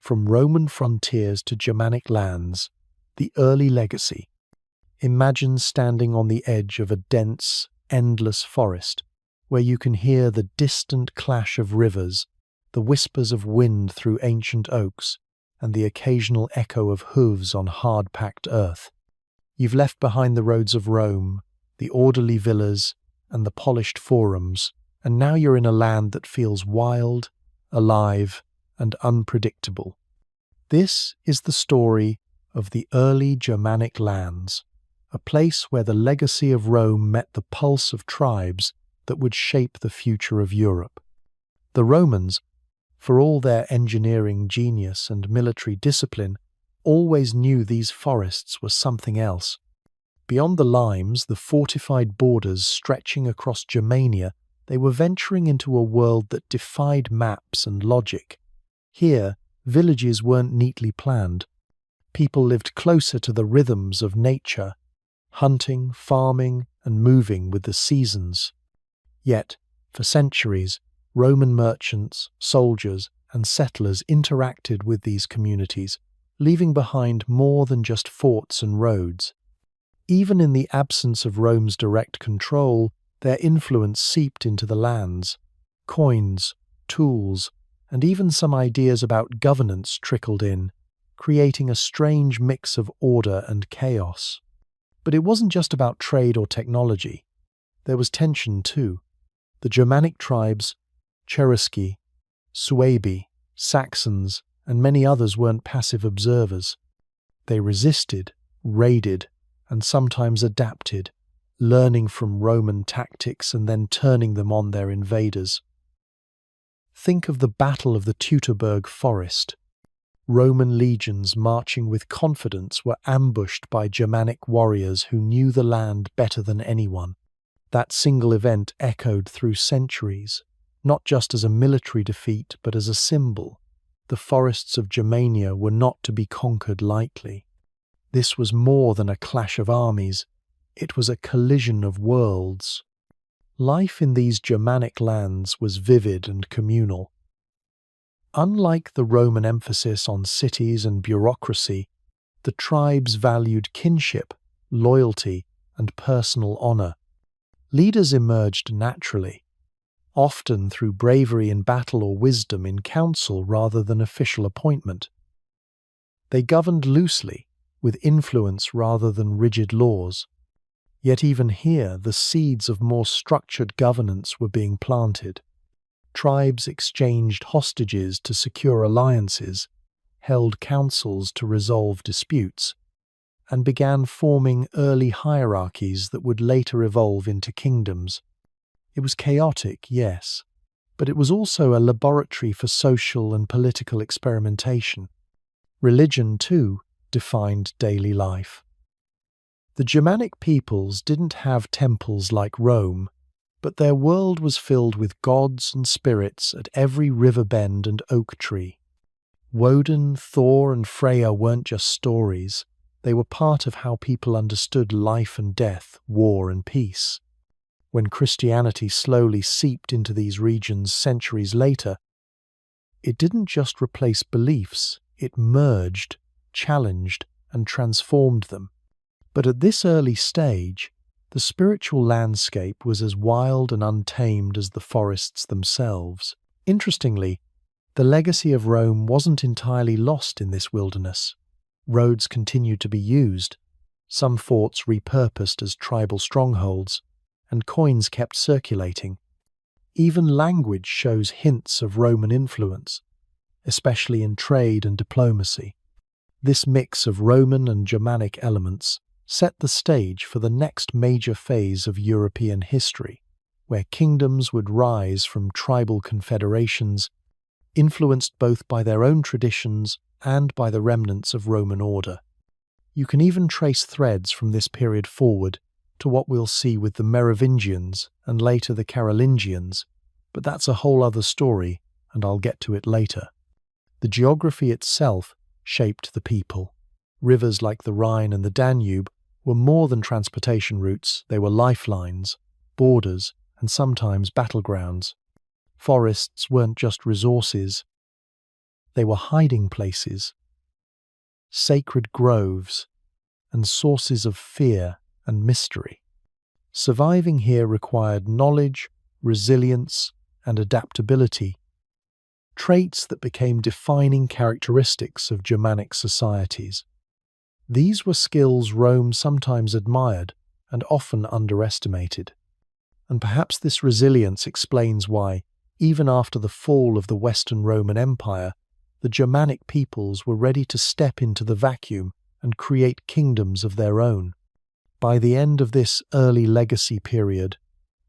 From Roman frontiers to Germanic lands, the early legacy. Imagine standing on the edge of a dense, endless forest, where you can hear the distant clash of rivers, the whispers of wind through ancient oaks, and the occasional echo of hooves on hard-packed earth. You've left behind the roads of Rome, the orderly villas, and the polished forums, and now you're in a land that feels wild, alive, and unpredictable. This is the story of the early Germanic lands, a place where the legacy of Rome met the pulse of tribes that would shape the future of Europe. The Romans, for all their engineering genius and military discipline, always knew these forests were something else. Beyond the limes, the fortified borders stretching across Germania, they were venturing into a world that defied maps and logic. Here, villages weren't neatly planned. People lived closer to the rhythms of nature, hunting, farming, and moving with the seasons. Yet, for centuries, Roman merchants, soldiers, and settlers interacted with these communities, leaving behind more than just forts and roads. Even in the absence of Rome's direct control, their influence seeped into the lands. Coins, tools, and even some ideas about governance trickled in, creating a strange mix of order and chaos. But it wasn't just about trade or technology. There was tension too. The Germanic tribes, Cherusci, Suebi, Saxons, and many others weren't passive observers. They resisted, raided, and sometimes adapted, learning from Roman tactics and then turning them on their invaders. Think of the Battle of the Teutoburg Forest. Roman legions marching with confidence were ambushed by Germanic warriors who knew the land better than anyone. That single event echoed through centuries, not just as a military defeat but as a symbol. The forests of Germania were not to be conquered lightly. This was more than a clash of armies. It was a collision of worlds. Life in these Germanic lands was vivid and communal. Unlike the Roman emphasis on cities and bureaucracy, the tribes valued kinship, loyalty, and personal honor. Leaders emerged naturally, often through bravery in battle or wisdom in council rather than official appointment. They governed loosely, with influence rather than rigid laws. Yet even here, the seeds of more structured governance were being planted. Tribes exchanged hostages to secure alliances, held councils to resolve disputes, and began forming early hierarchies that would later evolve into kingdoms. It was chaotic, yes, but it was also a laboratory for social and political experimentation. Religion, too, defined daily life. The Germanic peoples didn't have temples like Rome, but their world was filled with gods and spirits at every river bend and oak tree. Woden, Thor, and Freya weren't just stories. They were part of how people understood life and death, war and peace. When Christianity slowly seeped into these regions centuries later, it didn't just replace beliefs, it merged, challenged, and transformed them. But at this early stage, the spiritual landscape was as wild and untamed as the forests themselves. Interestingly, the legacy of Rome wasn't entirely lost in this wilderness. Roads continued to be used, some forts repurposed as tribal strongholds, and coins kept circulating. Even language shows hints of Roman influence, especially in trade and diplomacy. This mix of Roman and Germanic elements set the stage for the next major phase of European history, where kingdoms would rise from tribal confederations, influenced both by their own traditions and by the remnants of Roman order. You can even trace threads from this period forward to what we'll see with the Merovingians and later the Carolingians, but that's a whole other story, and I'll get to it later. The geography itself shaped the people. Rivers like the Rhine and the Danube were more than transportation routes, they were lifelines, borders, and sometimes battlegrounds. Forests weren't just resources. They were hiding places, sacred groves, and sources of fear and mystery. Surviving here required knowledge, resilience, and adaptability, traits that became defining characteristics of Germanic societies. These were skills Rome sometimes admired and often underestimated. And perhaps this resilience explains why, even after the fall of the Western Roman Empire, the Germanic peoples were ready to step into the vacuum and create kingdoms of their own. By the end of this early legacy period,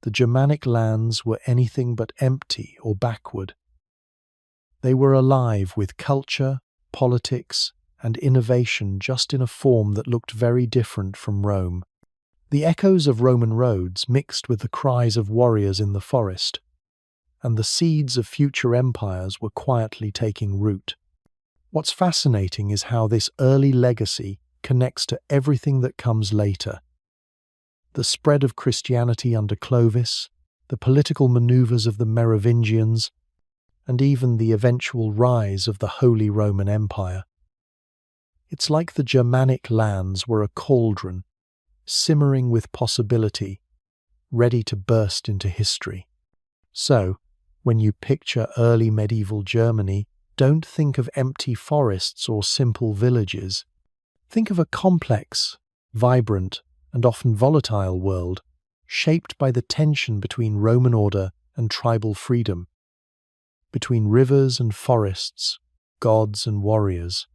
the Germanic lands were anything but empty or backward. They were alive with culture, politics, and innovation, just in a form that looked very different from Rome. The echoes of Roman roads mixed with the cries of warriors in the forest, and the seeds of future empires were quietly taking root. What's fascinating is how this early legacy connects to everything that comes later. The spread of Christianity under Clovis, the political maneuvers of the Merovingians, and even the eventual rise of the Holy Roman Empire. It's like the Germanic lands were a cauldron, simmering with possibility, ready to burst into history. So, when you picture early medieval Germany, don't think of empty forests or simple villages. Think of a complex, vibrant, and often volatile world, shaped by the tension between Roman order and tribal freedom, between rivers and forests, gods and warriors.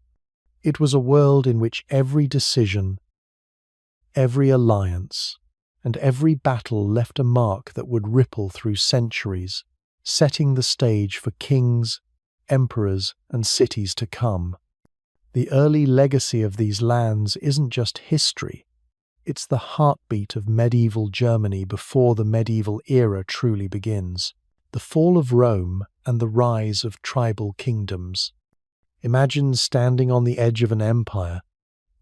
It was a world in which every decision, every alliance, and every battle left a mark that would ripple through centuries, setting the stage for kings, emperors, and cities to come. The early legacy of these lands isn't just history, it's the heartbeat of medieval Germany before the medieval era truly begins. The fall of Rome and the rise of tribal kingdoms. Imagine standing on the edge of an empire,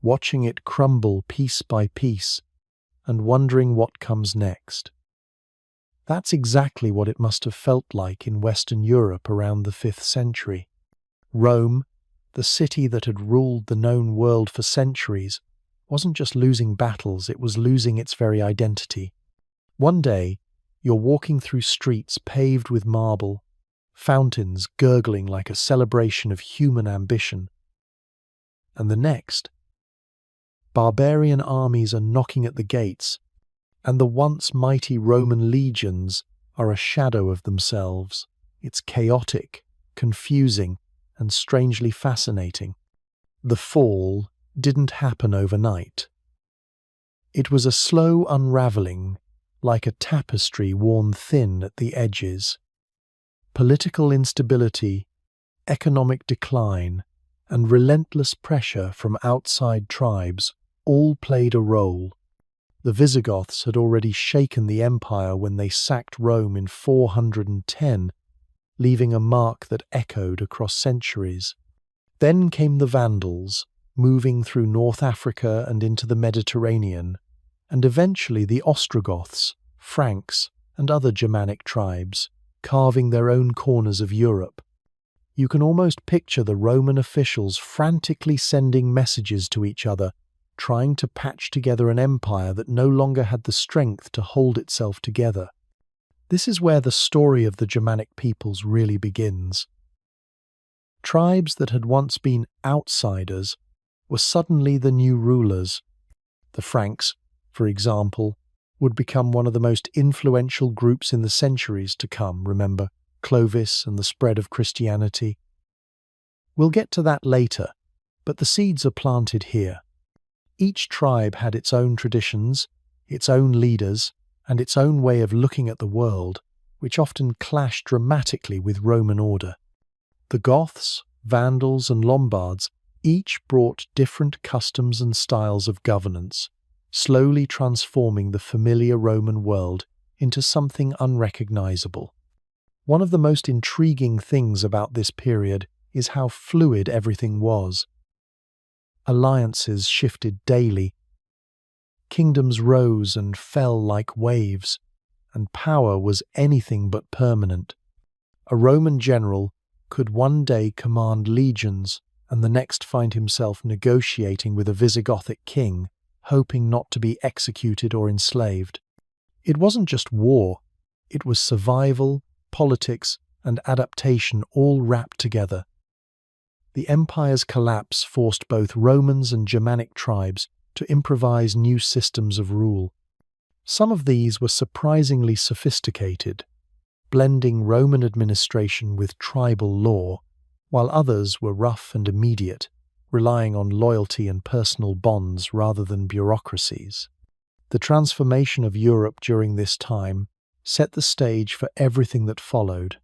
watching it crumble piece by piece, and wondering what comes next. That's exactly what it must have felt like in Western Europe around the 5th century. Rome, the city that had ruled the known world for centuries, wasn't just losing battles, it was losing its very identity. One day, you're walking through streets paved with marble, fountains gurgling like a celebration of human ambition. And the next, barbarian armies are knocking at the gates, and the once mighty Roman legions are a shadow of themselves. It's chaotic, confusing, and strangely fascinating. The fall didn't happen overnight. It was a slow unraveling, like a tapestry worn thin at the edges. Political instability, economic decline, and relentless pressure from outside tribes all played a role. The Visigoths had already shaken the empire when they sacked Rome in 410, leaving a mark that echoed across centuries. Then came the Vandals, moving through North Africa and into the Mediterranean, and eventually the Ostrogoths, Franks, and other Germanic tribes, carving their own corners of Europe. You can almost picture the Roman officials frantically sending messages to each other, trying to patch together an empire that no longer had the strength to hold itself together. This is where the story of the Germanic peoples really begins. Tribes that had once been outsiders were suddenly the new rulers. The Franks, for example, would become one of the most influential groups in the centuries to come, remember, Clovis and the spread of Christianity. We'll get to that later, but the seeds are planted here. Each tribe had its own traditions, its own leaders, and its own way of looking at the world, which often clashed dramatically with Roman order. The Goths, Vandals, and Lombards each brought different customs and styles of governance, slowly transforming the familiar Roman world into something unrecognizable. One of the most intriguing things about this period is how fluid everything was. Alliances shifted daily. Kingdoms rose and fell like waves, and power was anything but permanent. A Roman general could one day command legions and the next find himself negotiating with a Visigothic king, hoping not to be executed or enslaved. It wasn't just war, it was survival, politics, and adaptation all wrapped together. The empire's collapse forced both Romans and Germanic tribes to improvise new systems of rule. Some of these were surprisingly sophisticated, blending Roman administration with tribal law, while others were rough and immediate, relying on loyalty and personal bonds rather than bureaucracies. The transformation of Europe during this time set the stage for everything that followed.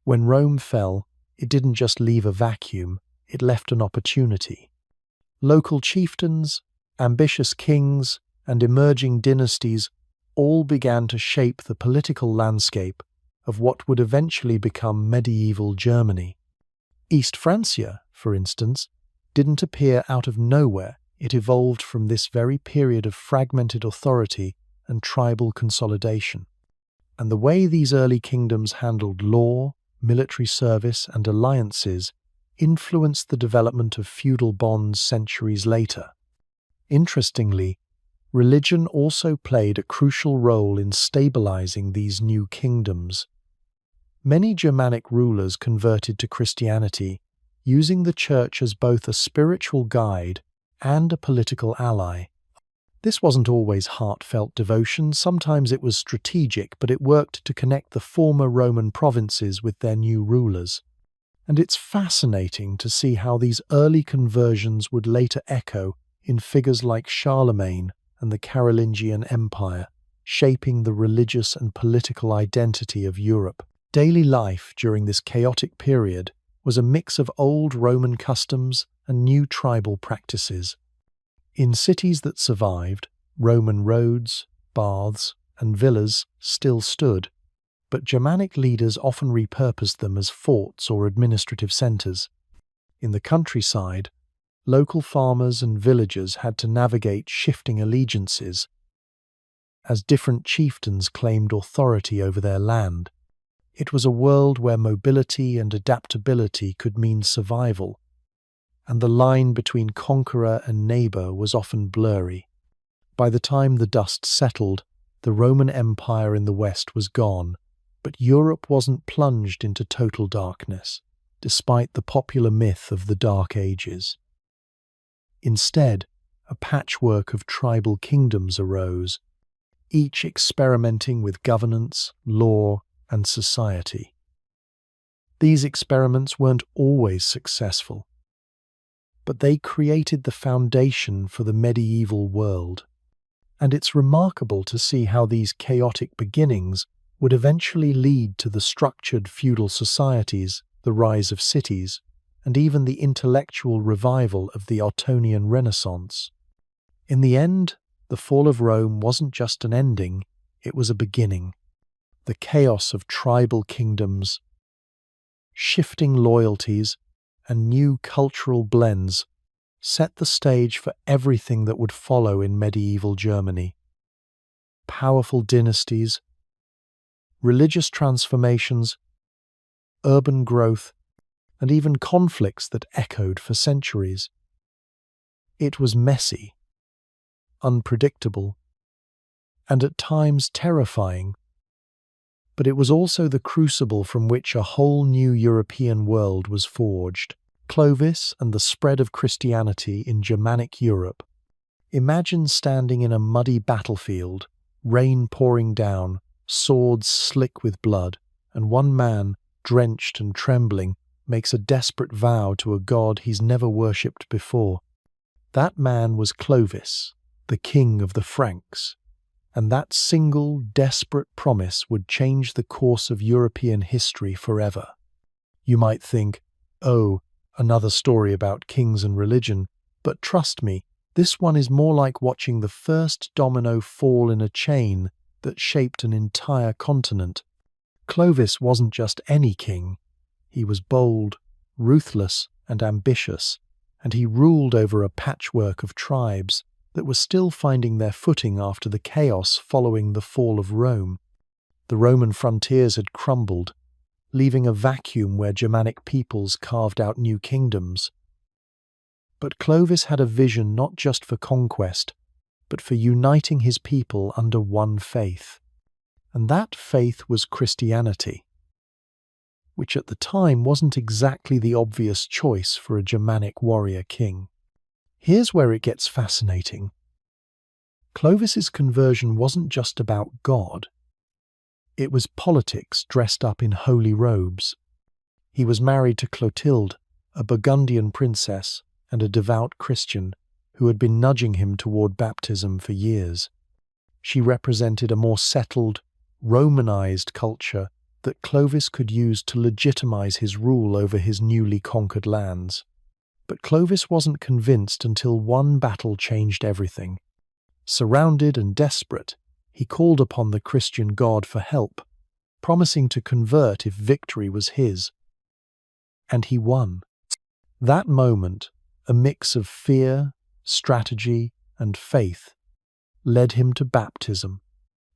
When Rome fell, it didn't just leave a vacuum, it left an opportunity. Local chieftains, ambitious kings, and emerging dynasties all began to shape the political landscape of what would eventually become medieval Germany. East Francia, for instance, didn't appear out of nowhere. It evolved from this very period of fragmented authority and tribal consolidation. And the way these early kingdoms handled law, military service, and alliances influenced the development of feudal bonds centuries later. Interestingly, religion also played a crucial role in stabilizing these new kingdoms. Many Germanic rulers converted to Christianity, using the church as both a spiritual guide and a political ally. This wasn't always heartfelt devotion, sometimes it was strategic, but it worked to connect the former Roman provinces with their new rulers. And it's fascinating to see how these early conversions would later echo in figures like Charlemagne and the Carolingian Empire, shaping the religious and political identity of Europe. Daily life during this chaotic period was a mix of old Roman customs and new tribal practices. In cities that survived, Roman roads, baths, and villas still stood, but Germanic leaders often repurposed them as forts or administrative centers. In the countryside, local farmers and villagers had to navigate shifting allegiances as different chieftains claimed authority over their land. It was a world where mobility and adaptability could mean survival, and the line between conqueror and neighbor was often blurry. By the time the dust settled, the Roman Empire in the West was gone, but Europe wasn't plunged into total darkness, despite the popular myth of the Dark Ages. Instead, a patchwork of tribal kingdoms arose, each experimenting with governance, law, and society. These experiments weren't always successful, but they created the foundation for the medieval world. And it's remarkable to see how these chaotic beginnings would eventually lead to the structured feudal societies, the rise of cities, and even the intellectual revival of the Ottonian Renaissance. In the end, the fall of Rome wasn't just an ending, it was a beginning. The chaos of tribal kingdoms, shifting loyalties, and new cultural blends set the stage for everything that would follow in medieval Germany. Powerful dynasties, religious transformations, urban growth, and even conflicts that echoed for centuries. It was messy, unpredictable, and at times terrifying, but it was also the crucible from which a whole new European world was forged. Clovis and the spread of Christianity in Germanic Europe. Imagine standing in a muddy battlefield, rain pouring down, swords slick with blood, and one man, drenched and trembling, makes a desperate vow to a god he's never worshipped before. That man was Clovis, the king of the Franks, and that single, desperate promise would change the course of European history forever. You might think, oh, another story about kings and religion, but trust me, this one is more like watching the first domino fall in a chain that shaped an entire continent. Clovis wasn't just any king. He was bold, ruthless, and ambitious, and he ruled over a patchwork of tribes that were still finding their footing after the chaos following the fall of Rome. The Roman frontiers had crumbled, leaving a vacuum where Germanic peoples carved out new kingdoms. But Clovis had a vision not just for conquest, but for uniting his people under one faith. And that faith was Christianity, which at the time wasn't exactly the obvious choice for a Germanic warrior king. Here's where it gets fascinating. Clovis's conversion wasn't just about God. It was politics dressed up in holy robes. He was married to Clotilde, a Burgundian princess and a devout Christian who had been nudging him toward baptism for years. She represented a more settled, Romanized culture that Clovis could use to legitimize his rule over his newly conquered lands. But Clovis wasn't convinced until one battle changed everything. Surrounded and desperate, he called upon the Christian God for help, promising to convert if victory was his. And he won. That moment, a mix of fear, strategy, and faith, led him to baptism,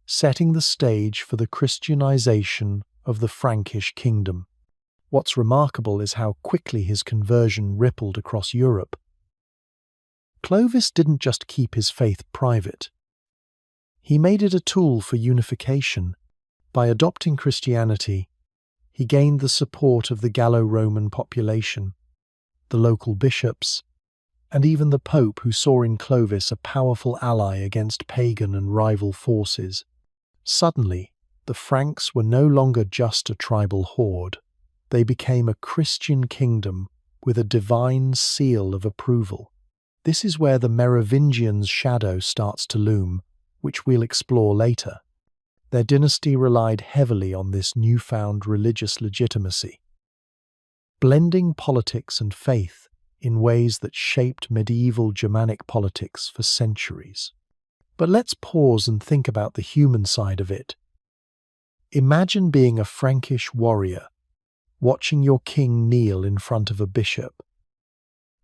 setting the stage for the Christianization of the Frankish kingdom. What's remarkable is how quickly his conversion rippled across Europe. Clovis didn't just keep his faith private. He made it a tool for unification. By adopting Christianity, he gained the support of the Gallo-Roman population, the local bishops, and even the Pope, who saw in Clovis a powerful ally against pagan and rival forces. Suddenly, the Franks were no longer just a tribal horde. They became a Christian kingdom with a divine seal of approval. This is where the Merovingians' shadow starts to loom, which we'll explore later. Their dynasty relied heavily on this newfound religious legitimacy, blending politics and faith in ways that shaped medieval Germanic politics for centuries. But let's pause and think about the human side of it. Imagine being a Frankish warrior, watching your king kneel in front of a bishop,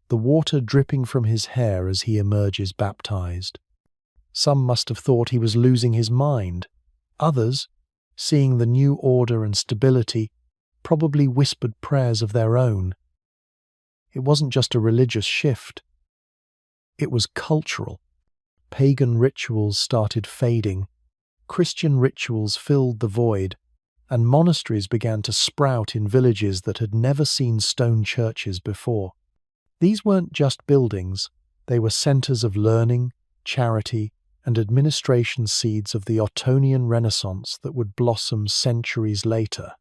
the water dripping from his hair as he emerges baptized. Some must have thought he was losing his mind. Others, seeing the new order and stability, probably whispered prayers of their own. It wasn't just a religious shift. It was cultural. Pagan rituals started fading. Christian rituals filled the void, and monasteries began to sprout in villages that had never seen stone churches before. These weren't just buildings, they were centers of learning, charity, and administration, seeds of the Ottonian Renaissance that would blossom centuries later.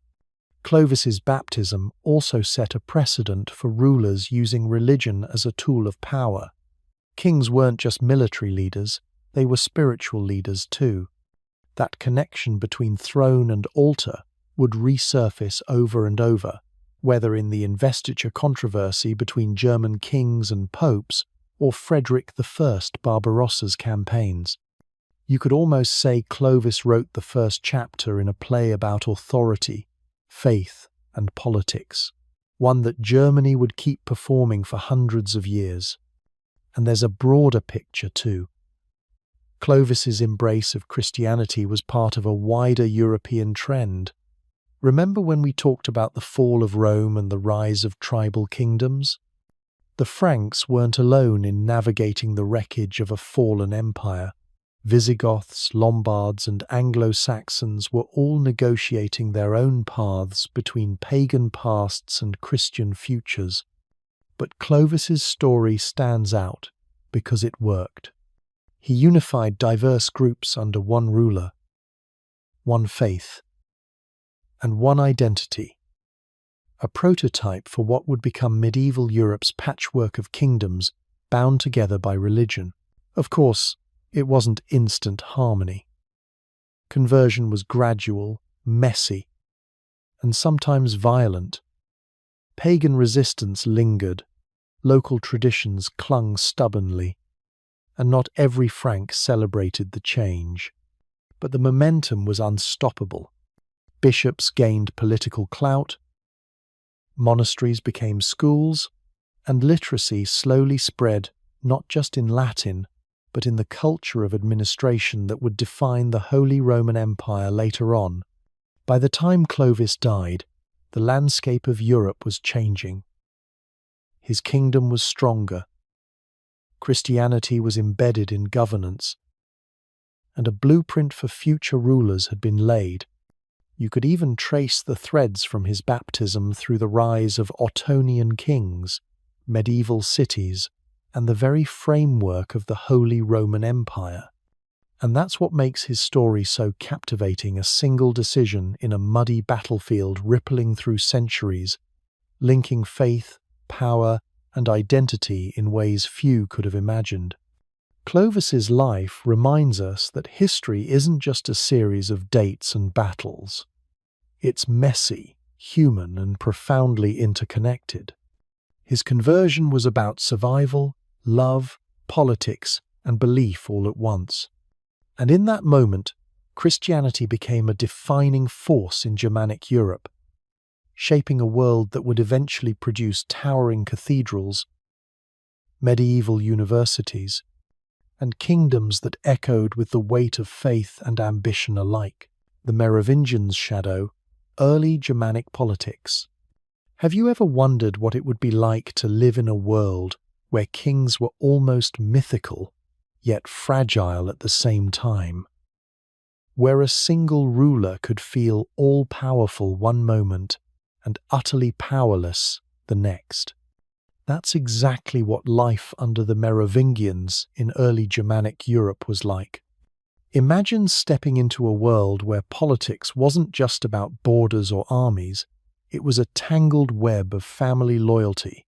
Clovis's baptism also set a precedent for rulers using religion as a tool of power. Kings weren't just military leaders, they were spiritual leaders too. That connection between throne and altar would resurface over and over, whether in the Investiture controversy between German kings and popes or Frederick I Barbarossa's campaigns. You could almost say Clovis wrote the first chapter in a play about authority, faith, and politics, one that Germany would keep performing for hundreds of years. And there's a broader picture too. Clovis's embrace of Christianity was part of a wider European trend. Remember when we talked about the fall of Rome and the rise of tribal kingdoms? The Franks weren't alone in navigating the wreckage of a fallen empire. Visigoths, Lombards, and Anglo-Saxons were all negotiating their own paths between pagan pasts and Christian futures. But Clovis's story stands out because it worked. He unified diverse groups under one ruler, one faith, and one identity, a prototype for what would become medieval Europe's patchwork of kingdoms bound together by religion. Of course, it wasn't instant harmony. Conversion was gradual, messy, and sometimes violent. Pagan resistance lingered, local traditions clung stubbornly, and not every Frank celebrated the change. But the momentum was unstoppable. Bishops gained political clout, monasteries became schools, and literacy slowly spread not just in Latin, but in the culture of administration that would define the Holy Roman Empire later on. By the time Clovis died, the landscape of Europe was changing. His kingdom was stronger. Christianity was embedded in governance, and a blueprint for future rulers had been laid. You could even trace the threads from his baptism through the rise of Ottonian kings, medieval cities, and the very framework of the Holy Roman Empire. And that's what makes his story so captivating, a single decision in a muddy battlefield rippling through centuries, linking faith, power, and identity in ways few could have imagined. Clovis's life reminds us that history isn't just a series of dates and battles. It's messy, human, and profoundly interconnected. His conversion was about survival, love, politics, and belief all at once. And in that moment, Christianity became a defining force in Germanic Europe, shaping a world that would eventually produce towering cathedrals, medieval universities, and kingdoms that echoed with the weight of faith and ambition alike. The Merovingians' shadow, early Germanic politics. Have you ever wondered what it would be like to live in a world where kings were almost mythical, yet fragile at the same time? Where a single ruler could feel all-powerful one moment and utterly powerless the next. That's exactly what life under the Merovingians in early Germanic Europe was like. Imagine stepping into a world where politics wasn't just about borders or armies, it was a tangled web of family loyalty,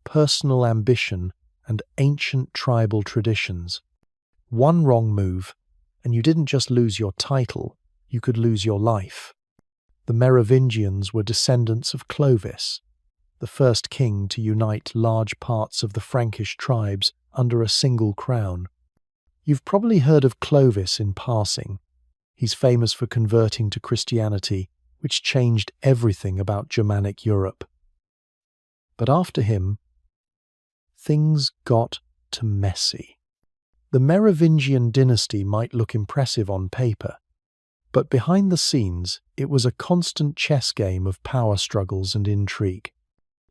personal ambition, and ancient tribal traditions. One wrong move, and you didn't just lose your title, you could lose your life. The Merovingians were descendants of Clovis, the first king to unite large parts of the Frankish tribes under a single crown. You've probably heard of Clovis in passing. He's famous for converting to Christianity, which changed everything about Germanic Europe. But after him, things got too messy. The Merovingian dynasty might look impressive on paper, but behind the scenes, it was a constant chess game of power struggles and intrigue.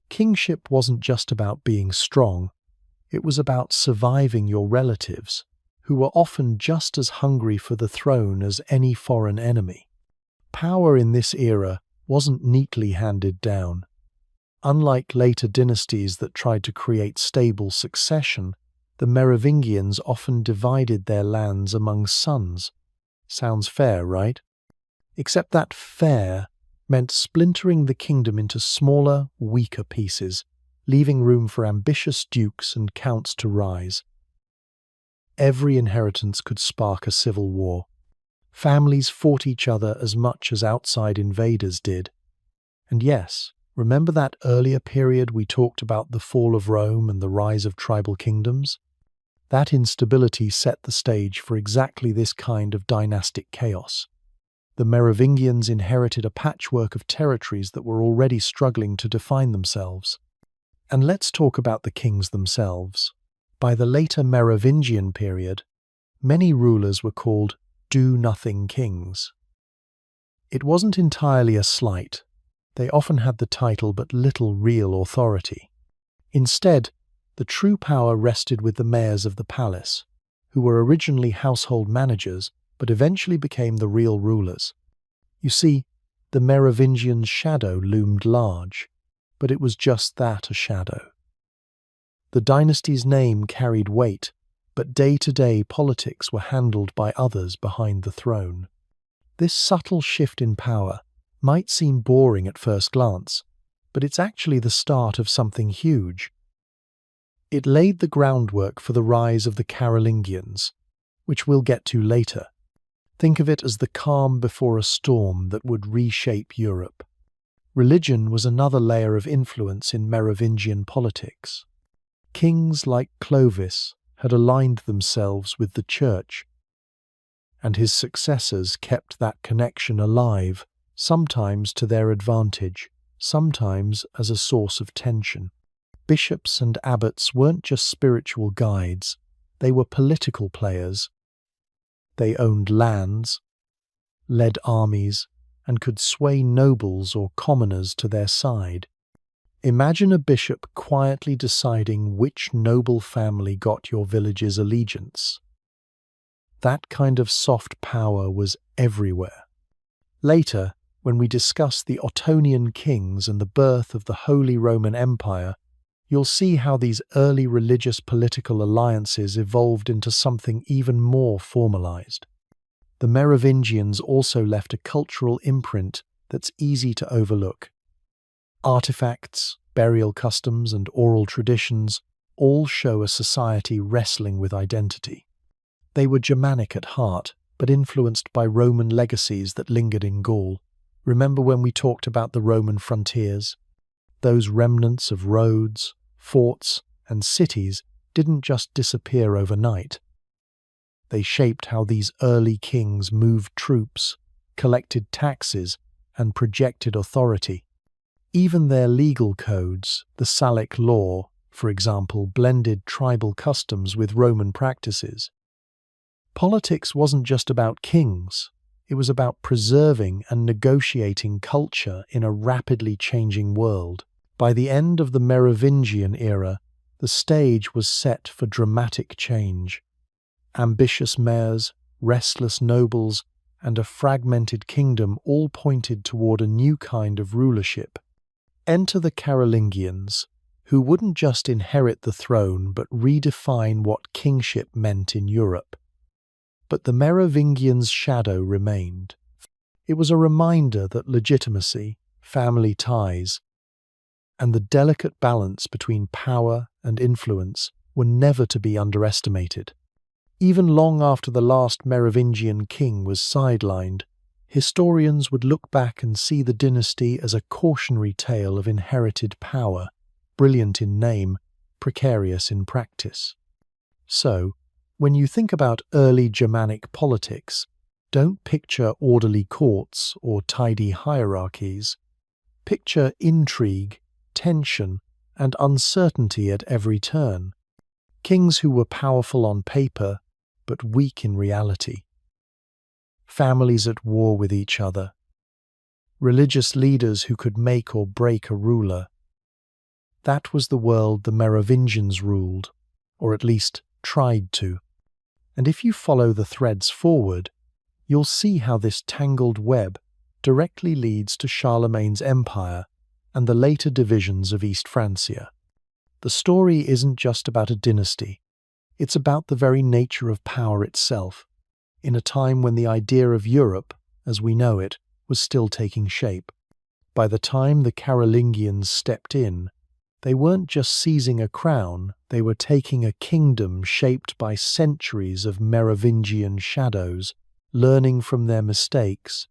Kingship wasn't just about being strong, it was about surviving your relatives, who were often just as hungry for the throne as any foreign enemy. Power in this era wasn't neatly handed down. Unlike later dynasties that tried to create stable succession, the Merovingians often divided their lands among sons. Sounds fair, right? Except that fair meant splintering the kingdom into smaller, weaker pieces, leaving room for ambitious dukes and counts to rise. Every inheritance could spark a civil war. Families fought each other as much as outside invaders did. And yes, remember that earlier period we talked about, the fall of Rome and the rise of tribal kingdoms? That instability set the stage for exactly this kind of dynastic chaos. The Merovingians inherited a patchwork of territories that were already struggling to define themselves. And let's talk about the kings themselves. By the later Merovingian period, many rulers were called do-nothing kings. It wasn't entirely a slight. They often had the title but little real authority. Instead, the true power rested with the mayors of the palace, who were originally household managers but eventually became the real rulers. You see, the Merovingian shadow loomed large, but it was just that, a shadow. The dynasty's name carried weight, but day-to-day politics were handled by others behind the throne. This subtle shift in power might seem boring at first glance, but it's actually the start of something huge. It laid the groundwork for the rise of the Carolingians, which we'll get to later. Think of it as the calm before a storm that would reshape Europe. Religion was another layer of influence in Merovingian politics. Kings like Clovis had aligned themselves with the church, and his successors kept that connection alive, sometimes to their advantage, sometimes as a source of tension. Bishops and abbots weren't just spiritual guides, they were political players. They owned lands, led armies, and could sway nobles or commoners to their side. Imagine a bishop quietly deciding which noble family got your village's allegiance. That kind of soft power was everywhere. Later, when we discuss the Ottonian kings and the birth of the Holy Roman Empire, you'll see how these early religious political alliances evolved into something even more formalized. The Merovingians also left a cultural imprint that's easy to overlook. Artifacts, burial customs, and oral traditions all show a society wrestling with identity. They were Germanic at heart, but influenced by Roman legacies that lingered in Gaul. Remember when we talked about the Roman frontiers? Those remnants of roads, forts, and cities didn't just disappear overnight. They shaped how these early kings moved troops, collected taxes, and projected authority. Even their legal codes, the Salic law, for example, blended tribal customs with Roman practices. Politics wasn't just about kings, it was about preserving and negotiating culture in a rapidly changing world. By the end of the Merovingian era, the stage was set for dramatic change. Ambitious mayors, restless nobles, and a fragmented kingdom all pointed toward a new kind of rulership. Enter the Carolingians, who wouldn't just inherit the throne but redefine what kingship meant in Europe. But the Merovingians' shadow remained. It was a reminder that legitimacy, family ties, and the delicate balance between power and influence were never to be underestimated. Even long after the last Merovingian king was sidelined, historians would look back and see the dynasty as a cautionary tale of inherited power, brilliant in name, precarious in practice. So, when you think about early Germanic politics, don't picture orderly courts or tidy hierarchies. Picture intrigue, tension, and uncertainty at every turn. Kings who were powerful on paper, but weak in reality. Families at war with each other. Religious leaders who could make or break a ruler. That was the world the Merovingians ruled, or at least tried to. And if you follow the threads forward, you'll see how this tangled web directly leads to Charlemagne's empire and the later divisions of East Francia. The story isn't just about a dynasty. It's about the very nature of power itself, in a time when the idea of Europe, as we know it, was still taking shape. By the time the Carolingians stepped in, they weren't just seizing a crown, they were taking a kingdom shaped by centuries of Merovingian shadows, learning from their mistakes,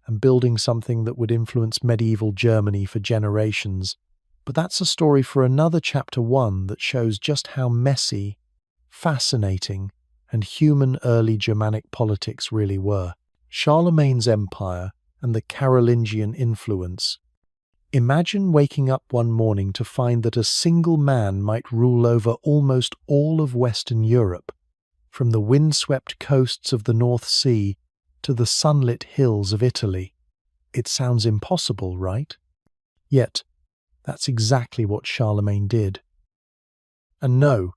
and building something that would influence medieval Germany for generations. But that's a story for another chapter 1 that shows just how messy, fascinating, and human early Germanic politics really were. Charlemagne's empire and the Carolingian influence. Imagine waking up one morning to find that a single man might rule over almost all of Western Europe, from the windswept coasts of the North Sea to the sunlit hills of Italy. It sounds impossible, right? Yet, that's exactly what Charlemagne did. And no,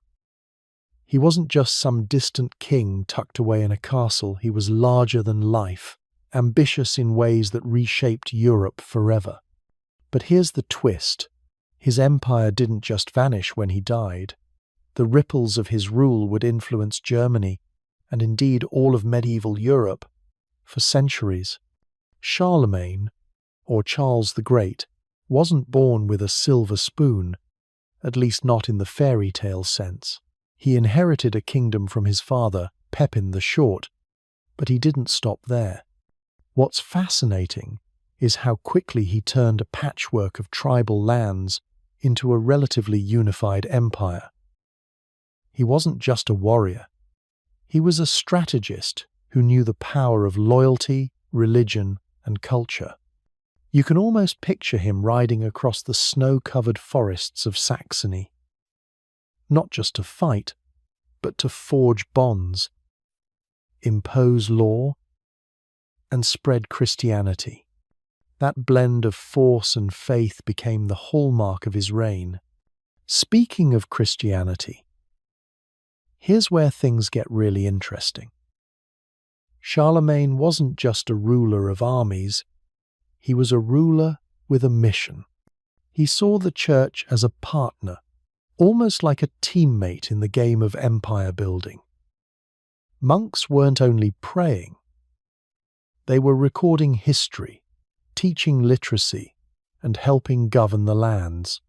he wasn't just some distant king tucked away in a castle. He was larger than life, ambitious in ways that reshaped Europe forever. But here's the twist. His empire didn't just vanish when he died. The ripples of his rule would influence Germany, and indeed all of medieval Europe, for centuries. Charlemagne, or Charles the Great, wasn't born with a silver spoon, at least not in the fairy tale sense. He inherited a kingdom from his father, Pepin the Short, but he didn't stop there. What's fascinating is how quickly he turned a patchwork of tribal lands into a relatively unified empire. He wasn't just a warrior. He was a strategist who knew the power of loyalty, religion, and culture. You can almost picture him riding across the snow-covered forests of Saxony, not just to fight, but to forge bonds, impose law, and spread Christianity. That blend of force and faith became the hallmark of his reign. Speaking of Christianity, here's where things get really interesting. Charlemagne wasn't just a ruler of armies, he was a ruler with a mission. He saw the church as a partner, almost like a teammate in the game of empire building. Monks weren't only praying, they were recording history, teaching literacy, and helping govern the lands.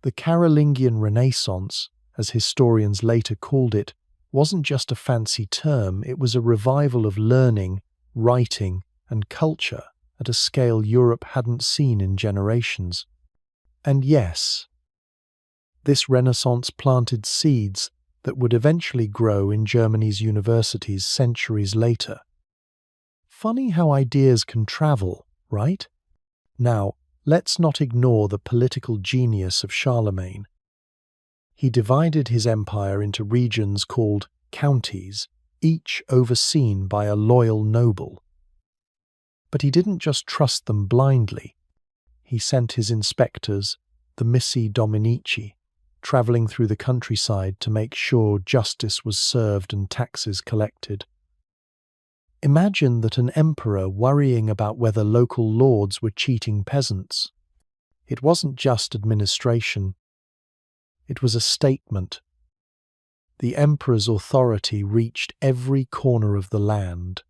The Carolingian Renaissance, as historians later called it, wasn't just a fancy term, it was a revival of learning, writing, and culture at a scale Europe hadn't seen in generations. And yes, this Renaissance planted seeds that would eventually grow in Germany's universities centuries later. Funny how ideas can travel, right? Now, let's not ignore the political genius of Charlemagne. He divided his empire into regions called counties, each overseen by a loyal noble. But he didn't just trust them blindly. He sent his inspectors, the Missi Dominici, travelling through the countryside to make sure justice was served and taxes collected. Imagine that an emperor worrying about whether local lords were cheating peasants. It wasn't just administration. It was a statement. The emperor's authority reached every corner of the land.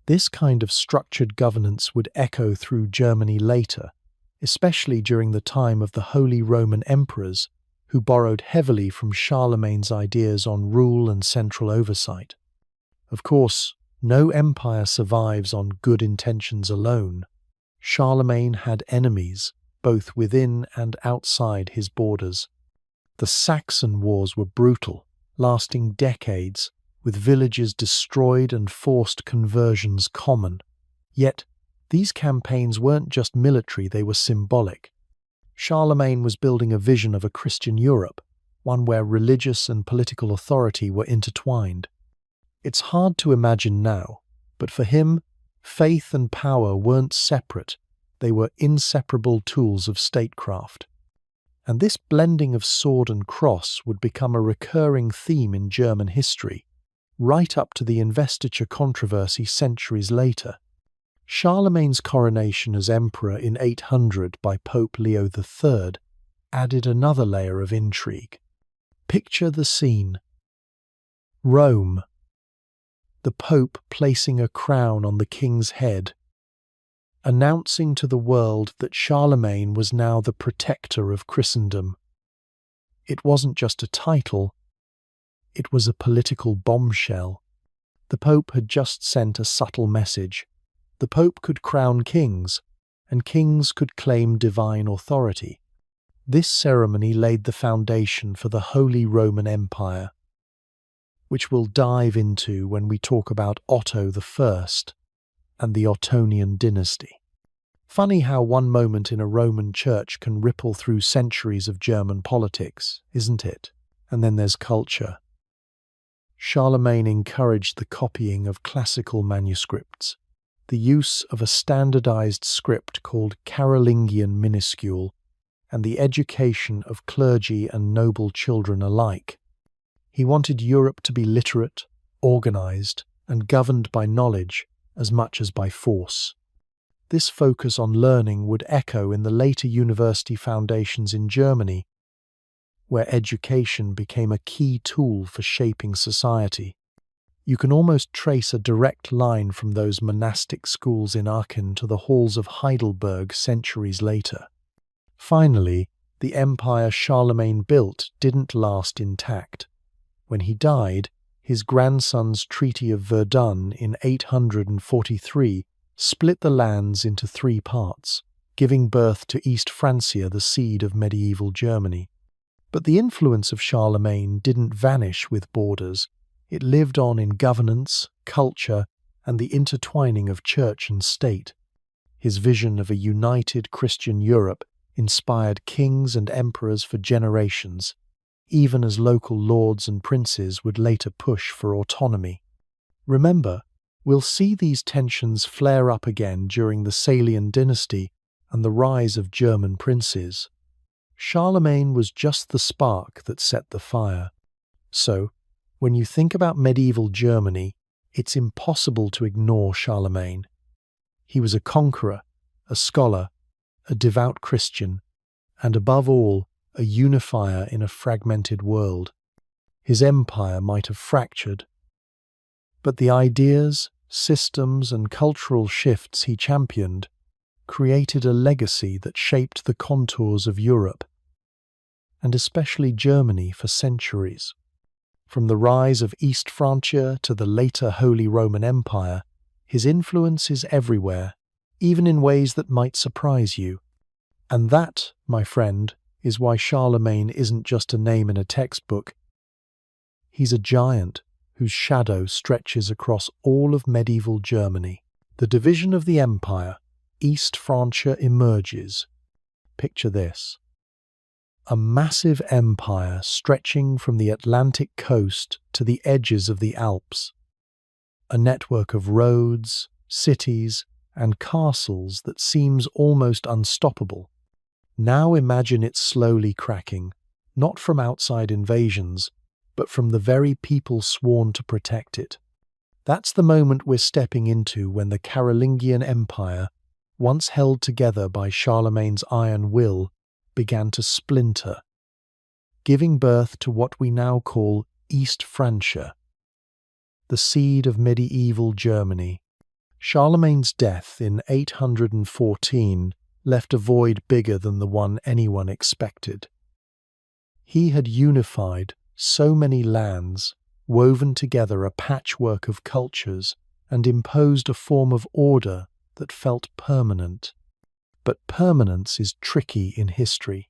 This kind of structured governance would echo through Germany later, especially during the time of the Holy Roman Emperors, who borrowed heavily from Charlemagne's ideas on rule and central oversight. Of course, no empire survives on good intentions alone. Charlemagne had enemies, both within and outside his borders. The Saxon wars were brutal, lasting decades, with villages destroyed and forced conversions common. Yet, these campaigns weren't just military, they were symbolic. Charlemagne was building a vision of a Christian Europe, one where religious and political authority were intertwined. It's hard to imagine now, but for him, faith and power weren't separate, they were inseparable tools of statecraft. And this blending of sword and cross would become a recurring theme in German history, right up to the Investiture controversy centuries later. Charlemagne's coronation as emperor in 800 by Pope Leo III added another layer of intrigue. Picture the scene. Rome. The Pope placing a crown on the king's head, announcing to the world that Charlemagne was now the protector of Christendom. It wasn't just a title, it was a political bombshell. The Pope had just sent a subtle message. The Pope could crown kings, and kings could claim divine authority. This ceremony laid the foundation for the Holy Roman Empire, which we'll dive into when we talk about Otto I and the Ottonian dynasty. Funny how one moment in a Roman church can ripple through centuries of German politics, isn't it? And then there's culture. Charlemagne encouraged the copying of classical manuscripts, the use of a standardized script called Carolingian minuscule, and the education of clergy and noble children alike. He wanted Europe to be literate, organized, and governed by knowledge as much as by force. This focus on learning would echo in the later university foundations in Germany, where education became a key tool for shaping society. You can almost trace a direct line from those monastic schools in Aachen to the halls of Heidelberg centuries later. Finally, the empire Charlemagne built didn't last intact. When he died, his grandson's Treaty of Verdun in 843 split the lands into 3 parts, giving birth to East Francia, the seed of medieval Germany. But the influence of Charlemagne didn't vanish with borders. It lived on in governance, culture, and the intertwining of church and state. His vision of a united Christian Europe inspired kings and emperors for generations, even as local lords and princes would later push for autonomy. Remember, We'll see these tensions flare up again during the Salian dynasty and the rise of German princes. Charlemagne was just the spark that set the fire. So, when you think about medieval Germany, it's impossible to ignore Charlemagne. He was a conqueror, a scholar, a devout Christian, and above all, a unifier in a fragmented world. His empire might have fractured, but the ideas, systems, and cultural shifts he championed created a legacy that shaped the contours of Europe, and especially Germany for centuries. From the rise of East Francia to the later Holy Roman Empire, his influence is everywhere, even in ways that might surprise you. And that, my friend, is why Charlemagne isn't just a name in a textbook. He's a giant whose shadow stretches across all of medieval Germany. The division of the empire, East Francia, emerges. Picture this. A massive empire stretching from the Atlantic coast to the edges of the Alps. A network of roads, cities, and castles that seems almost unstoppable. Now imagine it slowly cracking, not from outside invasions, but from the very people sworn to protect it. That's the moment we're stepping into when the Carolingian Empire, once held together by Charlemagne's iron will, began to splinter, giving birth to what we now call East Francia, the seed of medieval Germany. Charlemagne's death in 814 left a void bigger than the one anyone expected. He had unified so many lands, woven together a patchwork of cultures, and imposed a form of order that felt permanent. But permanence is tricky in history.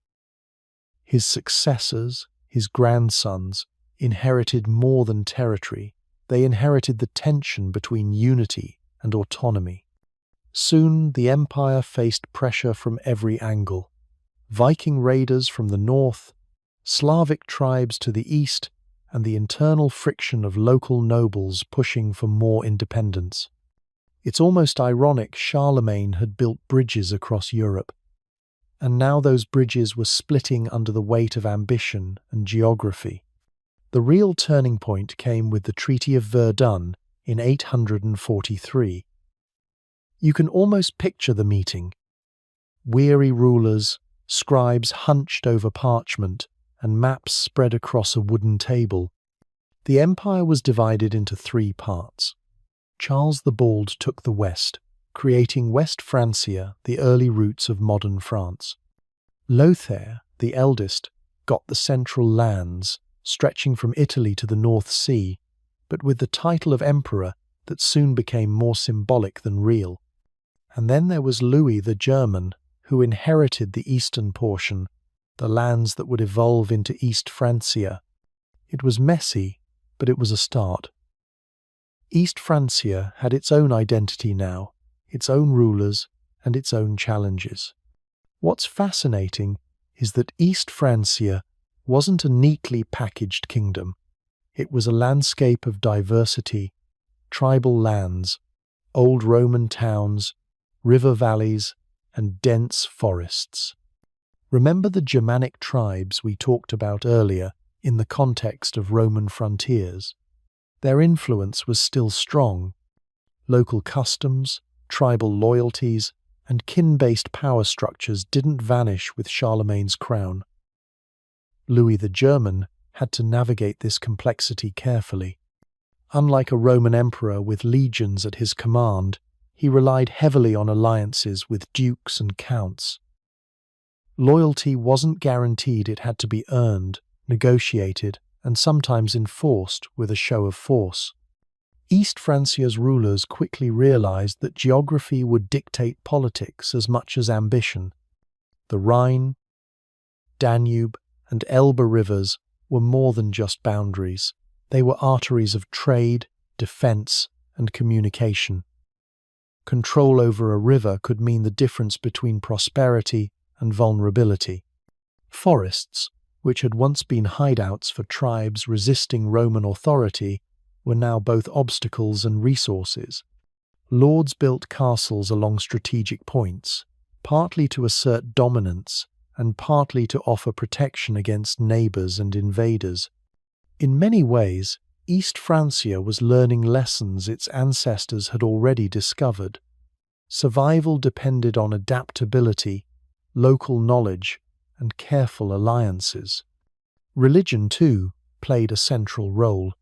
His successors, his grandsons, inherited more than territory. They inherited the tension between unity and autonomy. Soon the empire faced pressure from every angle. Viking raiders from the north, Slavic tribes to the east, and the internal friction of local nobles pushing for more independence. It's almost ironic Charlemagne had built bridges across Europe, and now those bridges were splitting under the weight of ambition and geography. The real turning point came with the Treaty of Verdun in 843. You can almost picture the meeting. Weary rulers, scribes hunched over parchment, and maps spread across a wooden table. The empire was divided into three parts. Charles the Bald took the west, creating West Francia, the early roots of modern France. Lothair, the eldest, got the central lands, stretching from Italy to the North Sea, but with the title of emperor that soon became more symbolic than real. And then there was Louis the German, who inherited the eastern portion, the lands that would evolve into East Francia. It was messy, but it was a start. East Francia had its own identity now, its own rulers, and its own challenges. What's fascinating is that East Francia wasn't a neatly packaged kingdom. It was a landscape of diversity, tribal lands, old Roman towns, river valleys, and dense forests. Remember the Germanic tribes we talked about earlier in the context of Roman frontiers? Their influence was still strong. Local customs, tribal loyalties, and kin-based power structures didn't vanish with Charlemagne's crown. Louis the German had to navigate this complexity carefully. Unlike a Roman emperor with legions at his command, he relied heavily on alliances with dukes and counts. Loyalty wasn't guaranteed, it had to be earned, negotiated, and sometimes enforced with a show of force. East Francia's rulers quickly realized that geography would dictate politics as much as ambition. The Rhine, Danube, and Elbe rivers were more than just boundaries. They were arteries of trade, defense, and communication. Control over a river could mean the difference between prosperity and vulnerability. Forests, which had once been hideouts for tribes resisting Roman authority, were now both obstacles and resources. Lords built castles along strategic points, partly to assert dominance and partly to offer protection against neighbours and invaders. In many ways, East Francia was learning lessons its ancestors had already discovered. Survival depended on adaptability, local knowledge, and careful alliances. Religion, too, played a central role.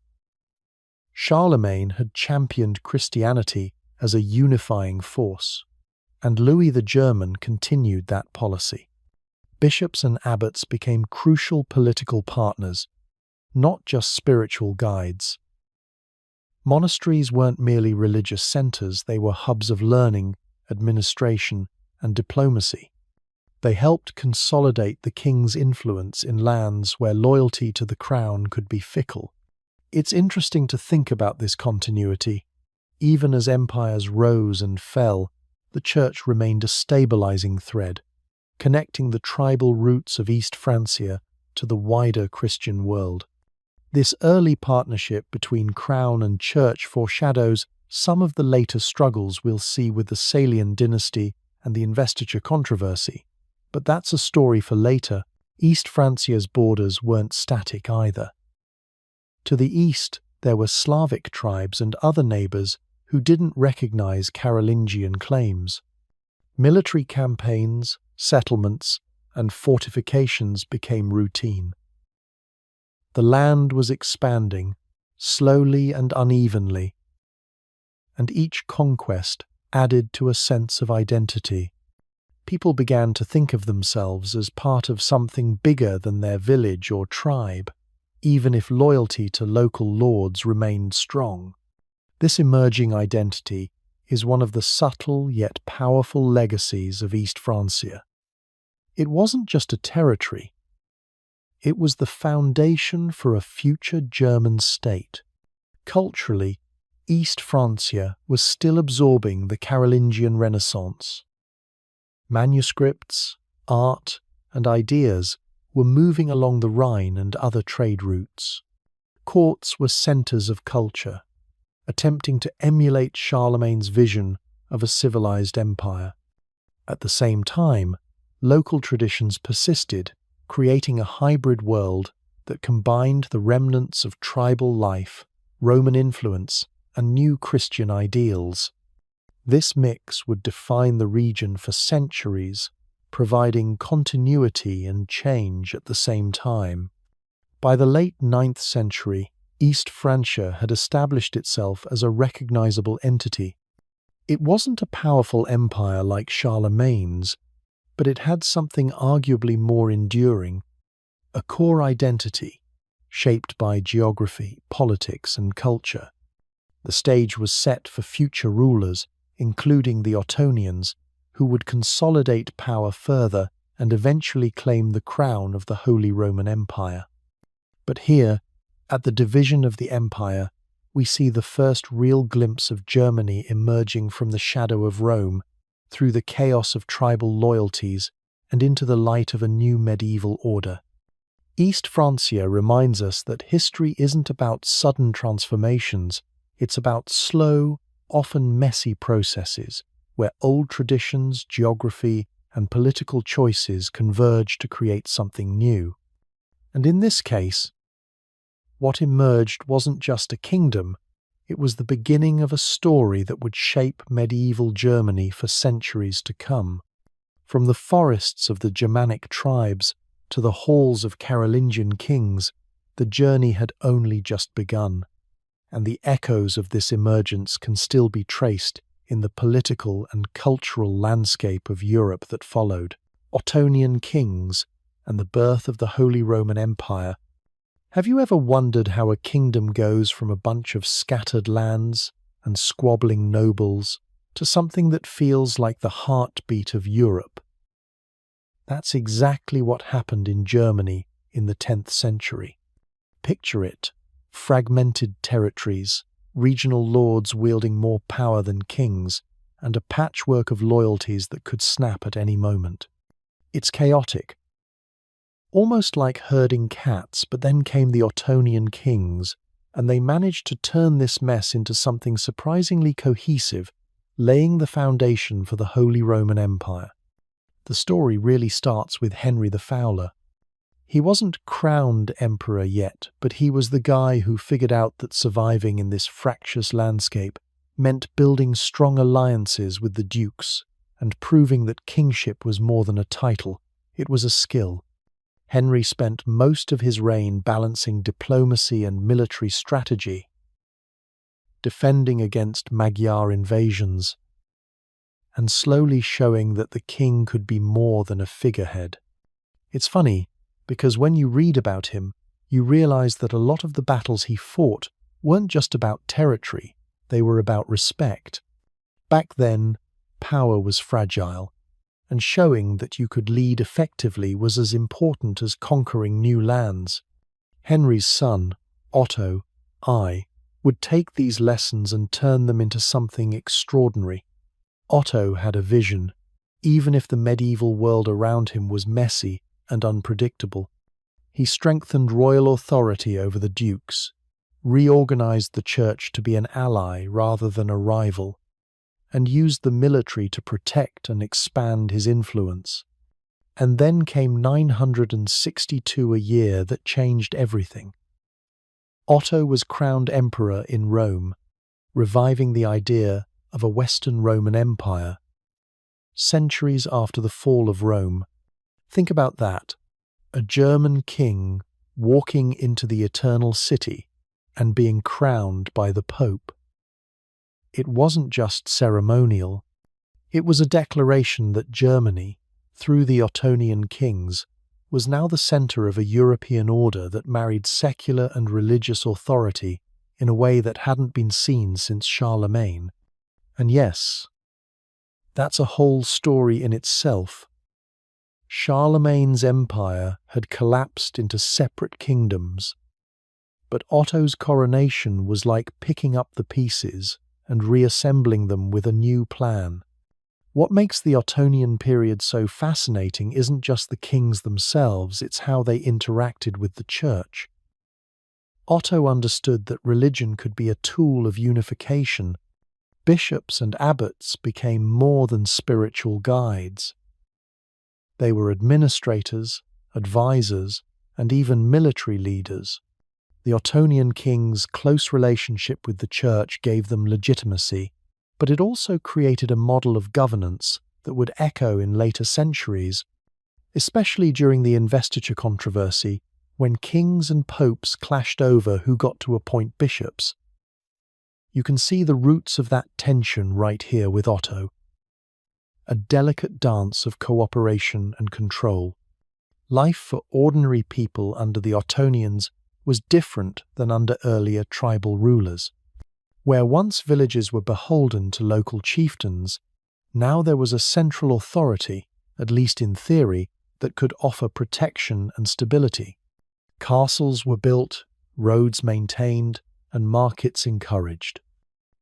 Charlemagne had championed Christianity as a unifying force, and Louis the German continued that policy. Bishops and abbots became crucial political partners, not just spiritual guides. Monasteries weren't merely religious centers, they were hubs of learning, administration, and diplomacy. They helped consolidate the king's influence in lands where loyalty to the crown could be fickle. It's interesting to think about this continuity. Even as empires rose and fell, the church remained a stabilizing thread, connecting the tribal roots of East Francia to the wider Christian world. This early partnership between crown and church foreshadows some of the later struggles we'll see with the Salian dynasty and the Investiture controversy. But that's a story for later. East Francia's borders weren't static either. To the east, there were Slavic tribes and other neighbours who didn't recognize Carolingian claims. Military campaigns, settlements, and fortifications became routine. The land was expanding, slowly and unevenly, and each conquest added to a sense of identity. People began to think of themselves as part of something bigger than their village or tribe, even if loyalty to local lords remained strong. This emerging identity is one of the subtle yet powerful legacies of East Francia. It wasn't just a territory. It was the foundation for a future German state. Culturally, East Francia was still absorbing the Carolingian Renaissance. Manuscripts, art, and ideas were moving along the Rhine and other trade routes. Courts were centres of culture, attempting to emulate Charlemagne's vision of a civilized empire. At the same time, local traditions persisted, creating a hybrid world that combined the remnants of tribal life, Roman influence, and new Christian ideals. This mix would define the region for centuries, providing continuity and change at the same time. By the late 9th century, East Francia had established itself as a recognizable entity. It wasn't a powerful empire like Charlemagne's, but it had something arguably more enduring, a core identity shaped by geography, politics, and culture. The stage was set for future rulers, including the Ottonians, who would consolidate power further and eventually claim the crown of the Holy Roman Empire. But here, at the division of the empire, we see the first real glimpse of Germany emerging from the shadow of Rome, through the chaos of tribal loyalties and into the light of a new medieval order. East Francia reminds us that history isn't about sudden transformations, it's about slow, often messy processes, where old traditions, geography, and political choices converge to create something new. And in this case, what emerged wasn't just a kingdom, it was the beginning of a story that would shape medieval Germany for centuries to come. From the forests of the Germanic tribes to the halls of Carolingian kings, the journey had only just begun, and the echoes of this emergence can still be traced in the political and cultural landscape of Europe that followed. Ottonian kings and the birth of the Holy Roman Empire. Have you ever wondered how a kingdom goes from a bunch of scattered lands and squabbling nobles to something that feels like the heartbeat of Europe? That's exactly what happened in Germany in the 10th century. Picture it: fragmented territories, regional lords wielding more power than kings, and a patchwork of loyalties that could snap at any moment. It's chaotic, almost like herding cats, but then came the Ottonian kings, and they managed to turn this mess into something surprisingly cohesive, laying the foundation for the Holy Roman Empire. The story really starts with Henry the Fowler. He wasn't crowned emperor yet, but he was the guy who figured out that surviving in this fractious landscape meant building strong alliances with the dukes and proving that kingship was more than a title, it was a skill. Henry spent most of his reign balancing diplomacy and military strategy, defending against Magyar invasions, and slowly showing that the king could be more than a figurehead. It's funny, because when you read about him, you realize that a lot of the battles he fought weren't just about territory, they were about respect. Back then, power was fragile, and showing that you could lead effectively was as important as conquering new lands. Henry's son, Otto, would take these lessons and turn them into something extraordinary. Otto had a vision, even if the medieval world around him was messy and unpredictable. He strengthened royal authority over the dukes, reorganized the church to be an ally rather than a rival, and used the military to protect and expand his influence. And then came 962 a year that changed everything. Otto was crowned emperor in Rome, reviving the idea of a Western Roman Empire. Centuries after the fall of Rome, think about that, a German king walking into the Eternal City and being crowned by the Pope. It wasn't just ceremonial, it was a declaration that Germany, through the Ottonian kings, was now the centre of a European order that married secular and religious authority in a way that hadn't been seen since Charlemagne. And yes, that's a whole story in itself. Charlemagne's empire had collapsed into separate kingdoms, but Otto's coronation was like picking up the pieces and reassembling them with a new plan. What makes the Ottonian period so fascinating isn't just the kings themselves, it's how they interacted with the church. Otto understood that religion could be a tool of unification. Bishops and abbots became more than spiritual guides. They were administrators, advisors, and even military leaders. The Ottonian kings' close relationship with the church gave them legitimacy, but it also created a model of governance that would echo in later centuries, especially during the Investiture controversy, when kings and popes clashed over who got to appoint bishops. You can see the roots of that tension right here with Otto. A delicate dance of cooperation and control. Life for ordinary people under the Ottonians was different than under earlier tribal rulers. Where once villages were beholden to local chieftains, now there was a central authority, at least in theory, that could offer protection and stability. Castles were built, roads maintained, and markets encouraged.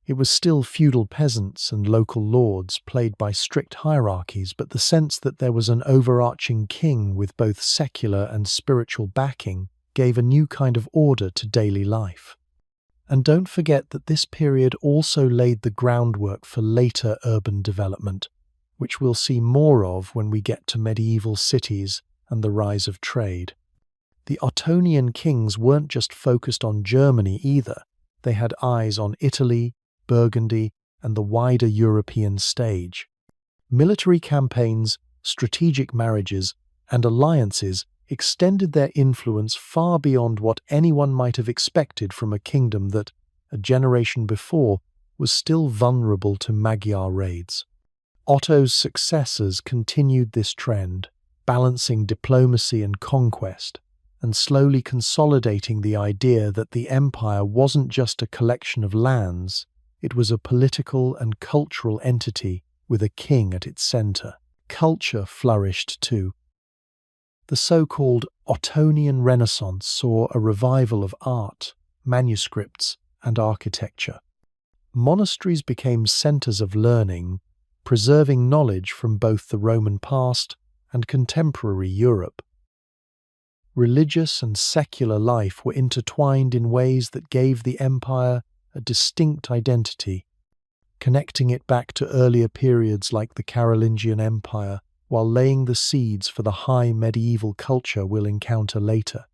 It was still feudal peasants and local lords played by strict hierarchies, but the sense that there was an overarching king with both secular and spiritual backing gave a new kind of order to daily life. And don't forget that this period also laid the groundwork for later urban development, which we'll see more of when we get to medieval cities and the rise of trade. The Ottonian kings weren't just focused on Germany either. They had eyes on Italy, Burgundy, and the wider European stage. Military campaigns, strategic marriages, and alliances extended their influence far beyond what anyone might have expected from a kingdom that, a generation before, was still vulnerable to Magyar raids. Otto's successors continued this trend, balancing diplomacy and conquest, and slowly consolidating the idea that the empire wasn't just a collection of lands, it was a political and cultural entity with a king at its center. Culture flourished too. The so-called Ottonian Renaissance saw a revival of art, manuscripts, and architecture. Monasteries became centers of learning, preserving knowledge from both the Roman past and contemporary Europe. Religious and secular life were intertwined in ways that gave the empire a distinct identity, connecting it back to earlier periods like the Carolingian Empire, while laying the seeds for the high medieval culture we'll encounter later.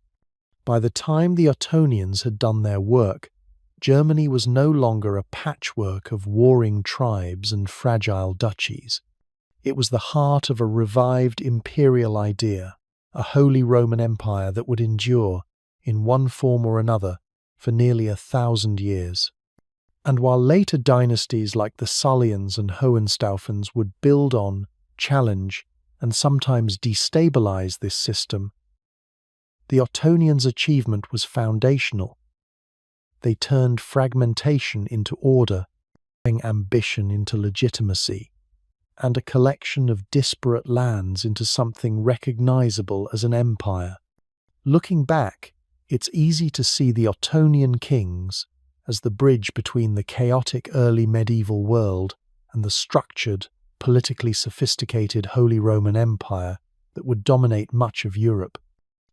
By the time the Ottonians had done their work, Germany was no longer a patchwork of warring tribes and fragile duchies. It was the heart of a revived imperial idea, a Holy Roman Empire that would endure, in one form or another, for nearly 1,000 years. And while later dynasties like the Salians and Hohenstaufens would build on, challenge, and sometimes destabilize this system, the Ottonians' achievement was foundational. They turned fragmentation into order, ambition into legitimacy, and a collection of disparate lands into something recognizable as an empire. Looking back, it's easy to see the Ottonian kings as the bridge between the chaotic early medieval world and the structured, politically sophisticated Holy Roman Empire that would dominate much of Europe.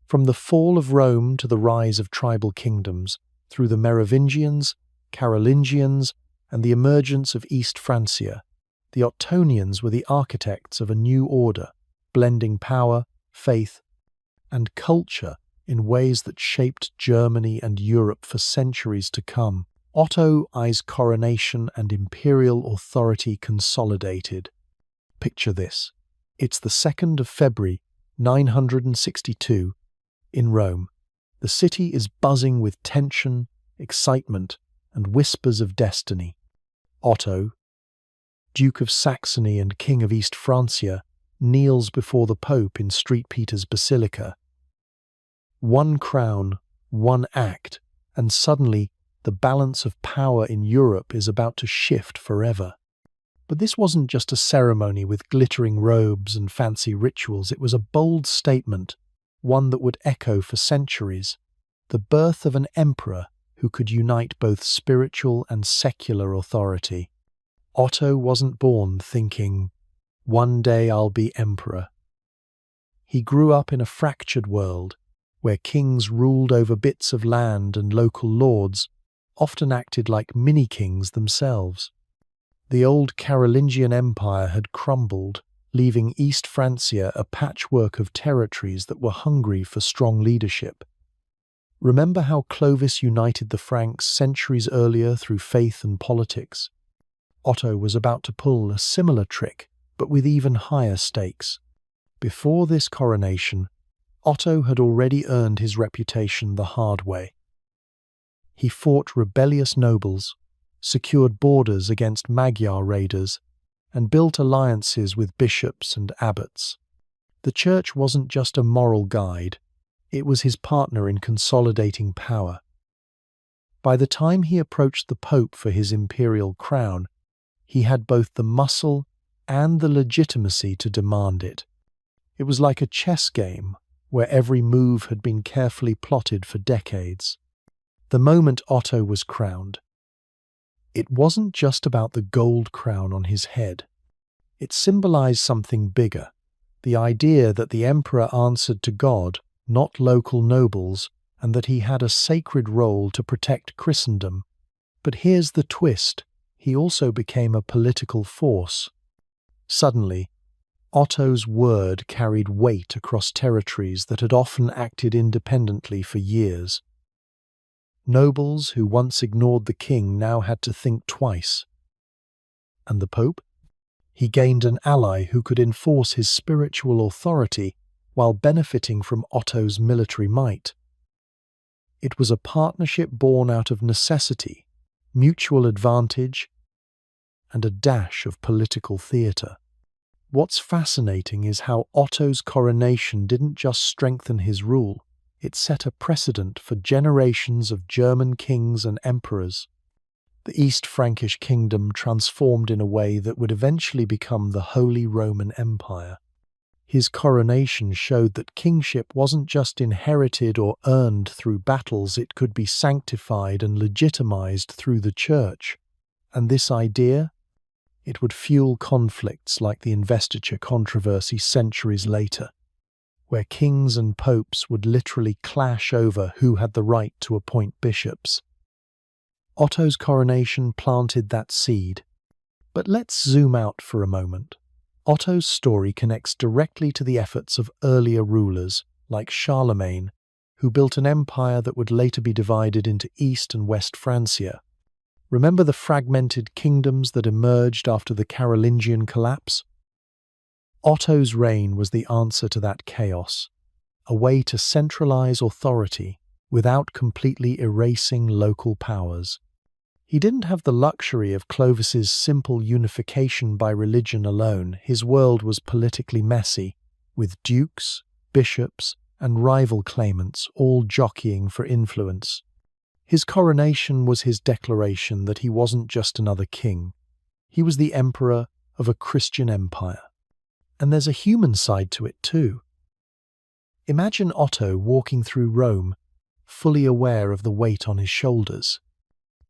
From the fall of Rome to the rise of tribal kingdoms, through the Merovingians, Carolingians, and the emergence of East Francia, the Ottonians were the architects of a new order, blending power, faith, and culture in ways that shaped Germany and Europe for centuries to come. Otto's coronation and imperial authority consolidated. Picture this. It's the 2nd of February, 962, in Rome. The city is buzzing with tension, excitement, and whispers of destiny. Otto, Duke of Saxony and King of East Francia, kneels before the Pope in St. Peter's Basilica. One crown, one act, and suddenly the balance of power in Europe is about to shift forever. But this wasn't just a ceremony with glittering robes and fancy rituals. It was a bold statement, one that would echo for centuries. The birth of an emperor who could unite both spiritual and secular authority. Otto wasn't born thinking, "One day I'll be emperor." He grew up in a fractured world, where kings ruled over bits of land and local lords often acted like mini-kings themselves. The old Carolingian Empire had crumbled, leaving East Francia a patchwork of territories that were hungry for strong leadership. Remember how Clovis united the Franks centuries earlier through faith and politics? Otto was about to pull a similar trick, but with even higher stakes. Before this coronation, Otto had already earned his reputation the hard way. He fought rebellious nobles, secured borders against Magyar raiders, and built alliances with bishops and abbots. The church wasn't just a moral guide, it was his partner in consolidating power. By the time he approached the Pope for his imperial crown, he had both the muscle and the legitimacy to demand it. It was like a chess game, where every move had been carefully plotted for decades. The moment Otto was crowned, it wasn't just about the gold crown on his head. It symbolized something bigger, the idea that the emperor answered to God, not local nobles, and that he had a sacred role to protect Christendom. But here's the twist, he also became a political force. Suddenly, Otto's word carried weight across territories that had often acted independently for years. Nobles who once ignored the king now had to think twice. And the Pope? He gained an ally who could enforce his spiritual authority while benefiting from Otto's military might. It was a partnership born out of necessity, mutual advantage, and a dash of political theatre. What's fascinating is how Otto's coronation didn't just strengthen his rule, it set a precedent for generations of German kings and emperors. The East Frankish kingdom transformed in a way that would eventually become the Holy Roman Empire. His coronation showed that kingship wasn't just inherited or earned through battles, it could be sanctified and legitimized through the church. And this idea? It would fuel conflicts like the Investiture controversy centuries later. where kings and popes would literally clash over who had the right to appoint bishops. Otto's coronation planted that seed. But let's zoom out for a moment. Otto's story connects directly to the efforts of earlier rulers, like Charlemagne, who built an empire that would later be divided into East and West Francia. Remember the fragmented kingdoms that emerged after the Carolingian collapse? Otto's reign was the answer to that chaos, a way to centralize authority without completely erasing local powers. He didn't have the luxury of Clovis's simple unification by religion alone. His world was politically messy, with dukes, bishops, and rival claimants all jockeying for influence. His coronation was his declaration that he wasn't just another king. He was the emperor of a Christian empire. And there's a human side to it too. Imagine Otto walking through Rome, fully aware of the weight on his shoulders.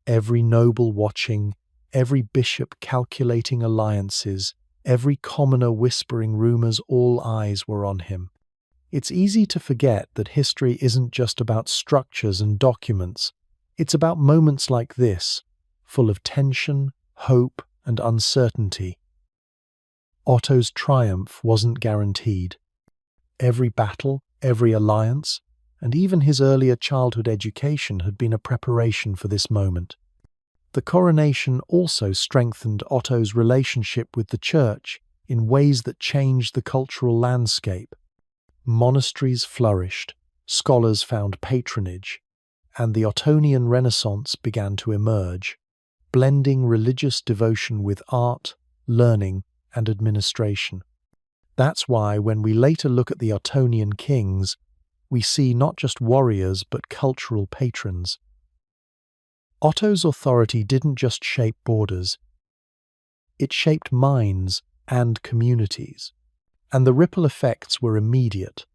Every noble watching, every bishop calculating alliances, every commoner whispering rumors, all eyes were on him. It's easy to forget that history isn't just about structures and documents. It's about moments like this, full of tension, hope, and uncertainty. Otto's triumph wasn't guaranteed. Every battle, every alliance, and even his earlier childhood education had been a preparation for this moment. The coronation also strengthened Otto's relationship with the church in ways that changed the cultural landscape. Monasteries flourished, scholars found patronage, and the Ottonian Renaissance began to emerge, blending religious devotion with art, learning, and administration. That's why when we later look at the Ottonian kings, we see not just warriors but cultural patrons. Otto's authority didn't just shape borders, it shaped minds and communities, and the ripple effects were immediate.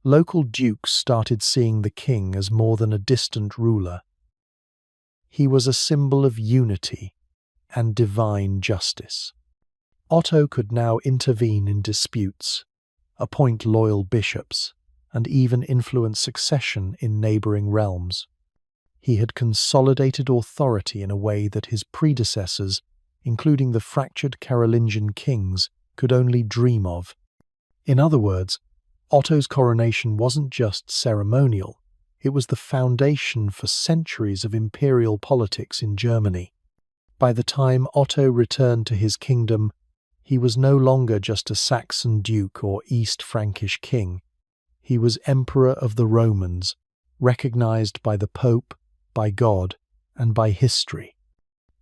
Local dukes started seeing the king as more than a distant ruler. He was a symbol of unity and divine justice. Otto could now intervene in disputes, appoint loyal bishops, and even influence succession in neighboring realms. He had consolidated authority in a way that his predecessors, including the fractured Carolingian kings, could only dream of. In other words, Otto's coronation wasn't just ceremonial, it was the foundation for centuries of imperial politics in Germany. By the time Otto returned to his kingdom, he was no longer just a Saxon duke or East Frankish king. He was Emperor of the Romans, recognized by the Pope, by God, and by history.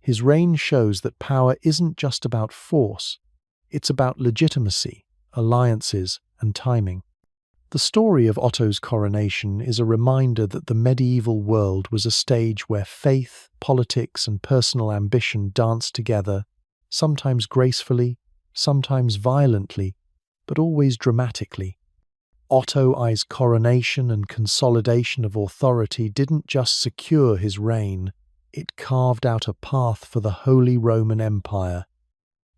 His reign shows that power isn't just about force, it's about legitimacy, alliances, and timing. The story of Otto's coronation is a reminder that the medieval world was a stage where faith, politics, and personal ambition danced together, sometimes gracefully, sometimes violently, but always dramatically. Otto's coronation and consolidation of authority didn't just secure his reign, it carved out a path for the Holy Roman Empire,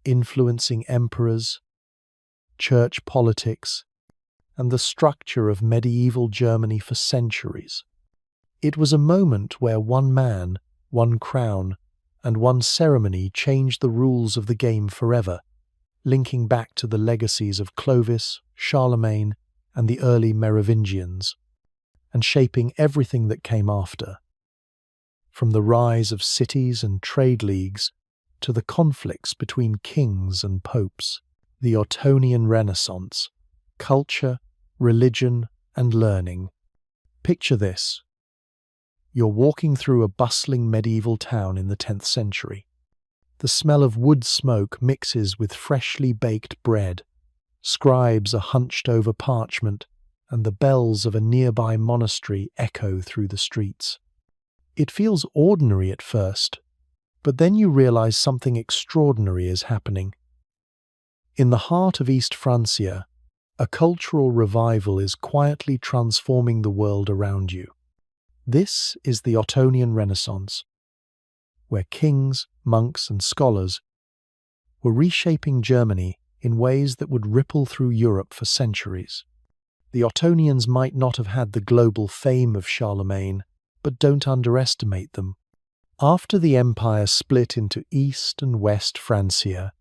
influencing emperors, church politics, and the structure of medieval Germany for centuries. It was a moment where one man, one crown, and one ceremony changed the rules of the game forever, linking back to the legacies of Clovis, Charlemagne, and the early Merovingians, and shaping everything that came after. From the rise of cities and trade leagues to the conflicts between kings and popes, the Ottonian Renaissance, culture, religion, and learning. Picture this. You're walking through a bustling medieval town in the 10th century. The smell of wood smoke mixes with freshly baked bread. Scribes are hunched over parchment, and the bells of a nearby monastery echo through the streets. It feels ordinary at first, but then you realize something extraordinary is happening. In the heart of East Francia, a cultural revival is quietly transforming the world around you. This is the Ottonian Renaissance, where kings, monks, and scholars were reshaping Germany in ways that would ripple through Europe for centuries. The Ottonians might not have had the global fame of Charlemagne, but don't underestimate them. After the empire split into East and West Francia,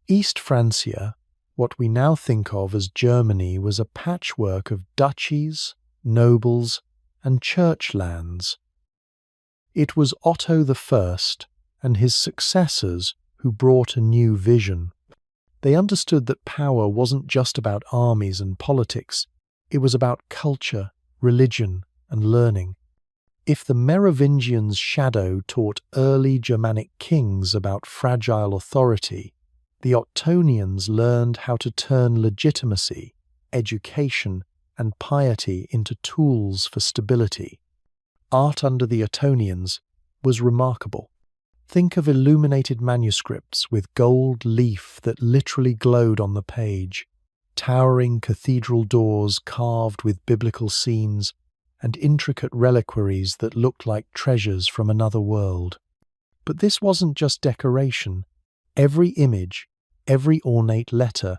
East Francia, what we now think of as Germany, was a patchwork of duchies, nobles, and church lands. It was Otto I and his successors who brought a new vision. They understood that power wasn't just about armies and politics, it was about culture, religion, and learning. If the Merovingians' shadow taught early Germanic kings about fragile authority, the Ottonians learned how to turn legitimacy, education, and piety into tools for stability. Art under the Ottonians was remarkable. Think of illuminated manuscripts with gold leaf that literally glowed on the page, towering cathedral doors carved with biblical scenes, and intricate reliquaries that looked like treasures from another world. But this wasn't just decoration. Every image, every ornate letter,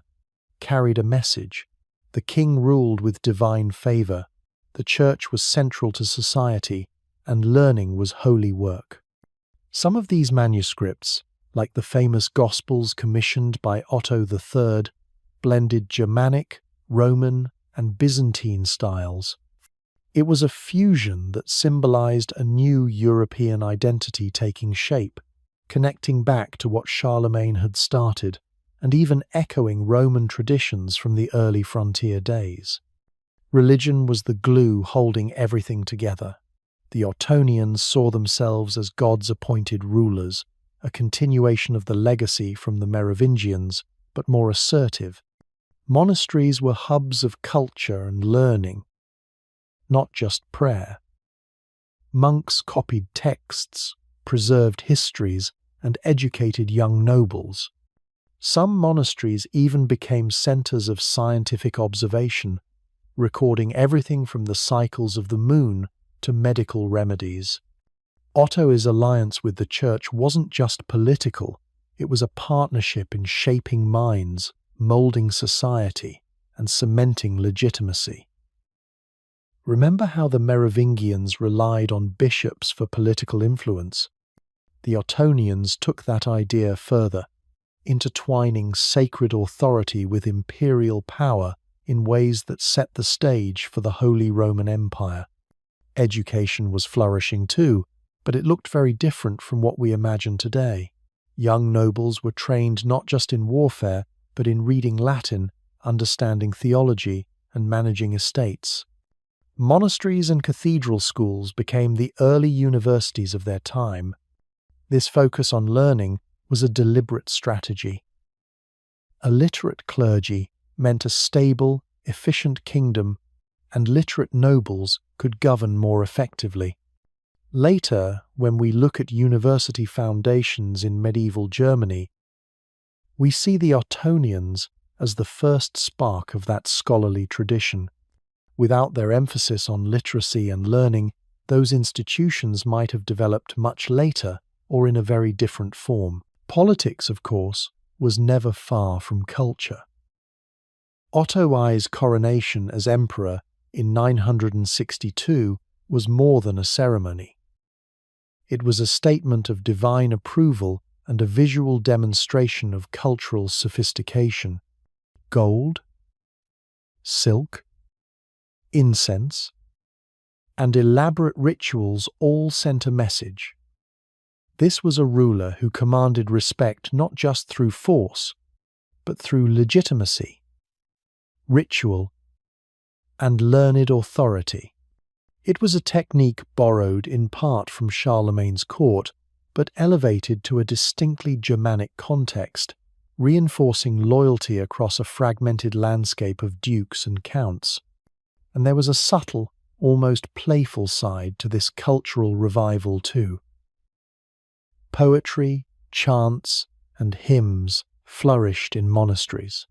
carried a message. The king ruled with divine favor, the church was central to society, and learning was holy work. Some of these manuscripts, like the famous Gospels commissioned by Otto III, blended Germanic, Roman, and Byzantine styles. It was a fusion that symbolized a new European identity taking shape, connecting back to what Charlemagne had started, and even echoing Roman traditions from the early frontier days. Religion was the glue holding everything together. The Ottonians saw themselves as God's appointed rulers, a continuation of the legacy from the Merovingians, but more assertive. Monasteries were hubs of culture and learning, not just prayer. Monks copied texts, preserved histories, and educated young nobles. Some monasteries even became centers of scientific observation, recording everything from the cycles of the moon to medical remedies. Otto's alliance with the church wasn't just political, it was a partnership in shaping minds, molding society, and cementing legitimacy. Remember how the Merovingians relied on bishops for political influence? The Ottonians took that idea further, intertwining sacred authority with imperial power in ways that set the stage for the Holy Roman Empire. Education was flourishing too, but it looked very different from what we imagine today. Young nobles were trained not just in warfare, but in reading Latin, understanding theology, and managing estates. Monasteries and cathedral schools became the early universities of their time. This focus on learning was a deliberate strategy. A literate clergy meant a stable, efficient kingdom, and literate nobles could govern more effectively. Later, when we look at university foundations in medieval Germany, we see the Ottonians as the first spark of that scholarly tradition. Without their emphasis on literacy and learning, those institutions might have developed much later or in a very different form. Politics, of course, was never far from culture. Otto I's coronation as emperor in 962 was more than a ceremony. It was a statement of divine approval and a visual demonstration of cultural sophistication. Gold, silk, incense, and elaborate rituals all sent a message. This was a ruler who commanded respect not just through force, but through legitimacy, ritual, and learned authority. It was a technique borrowed in part from Charlemagne's court, but elevated to a distinctly Germanic context, reinforcing loyalty across a fragmented landscape of dukes and counts. And there was a subtle, almost playful side to this cultural revival too. Poetry, chants, and hymns flourished in monasteries.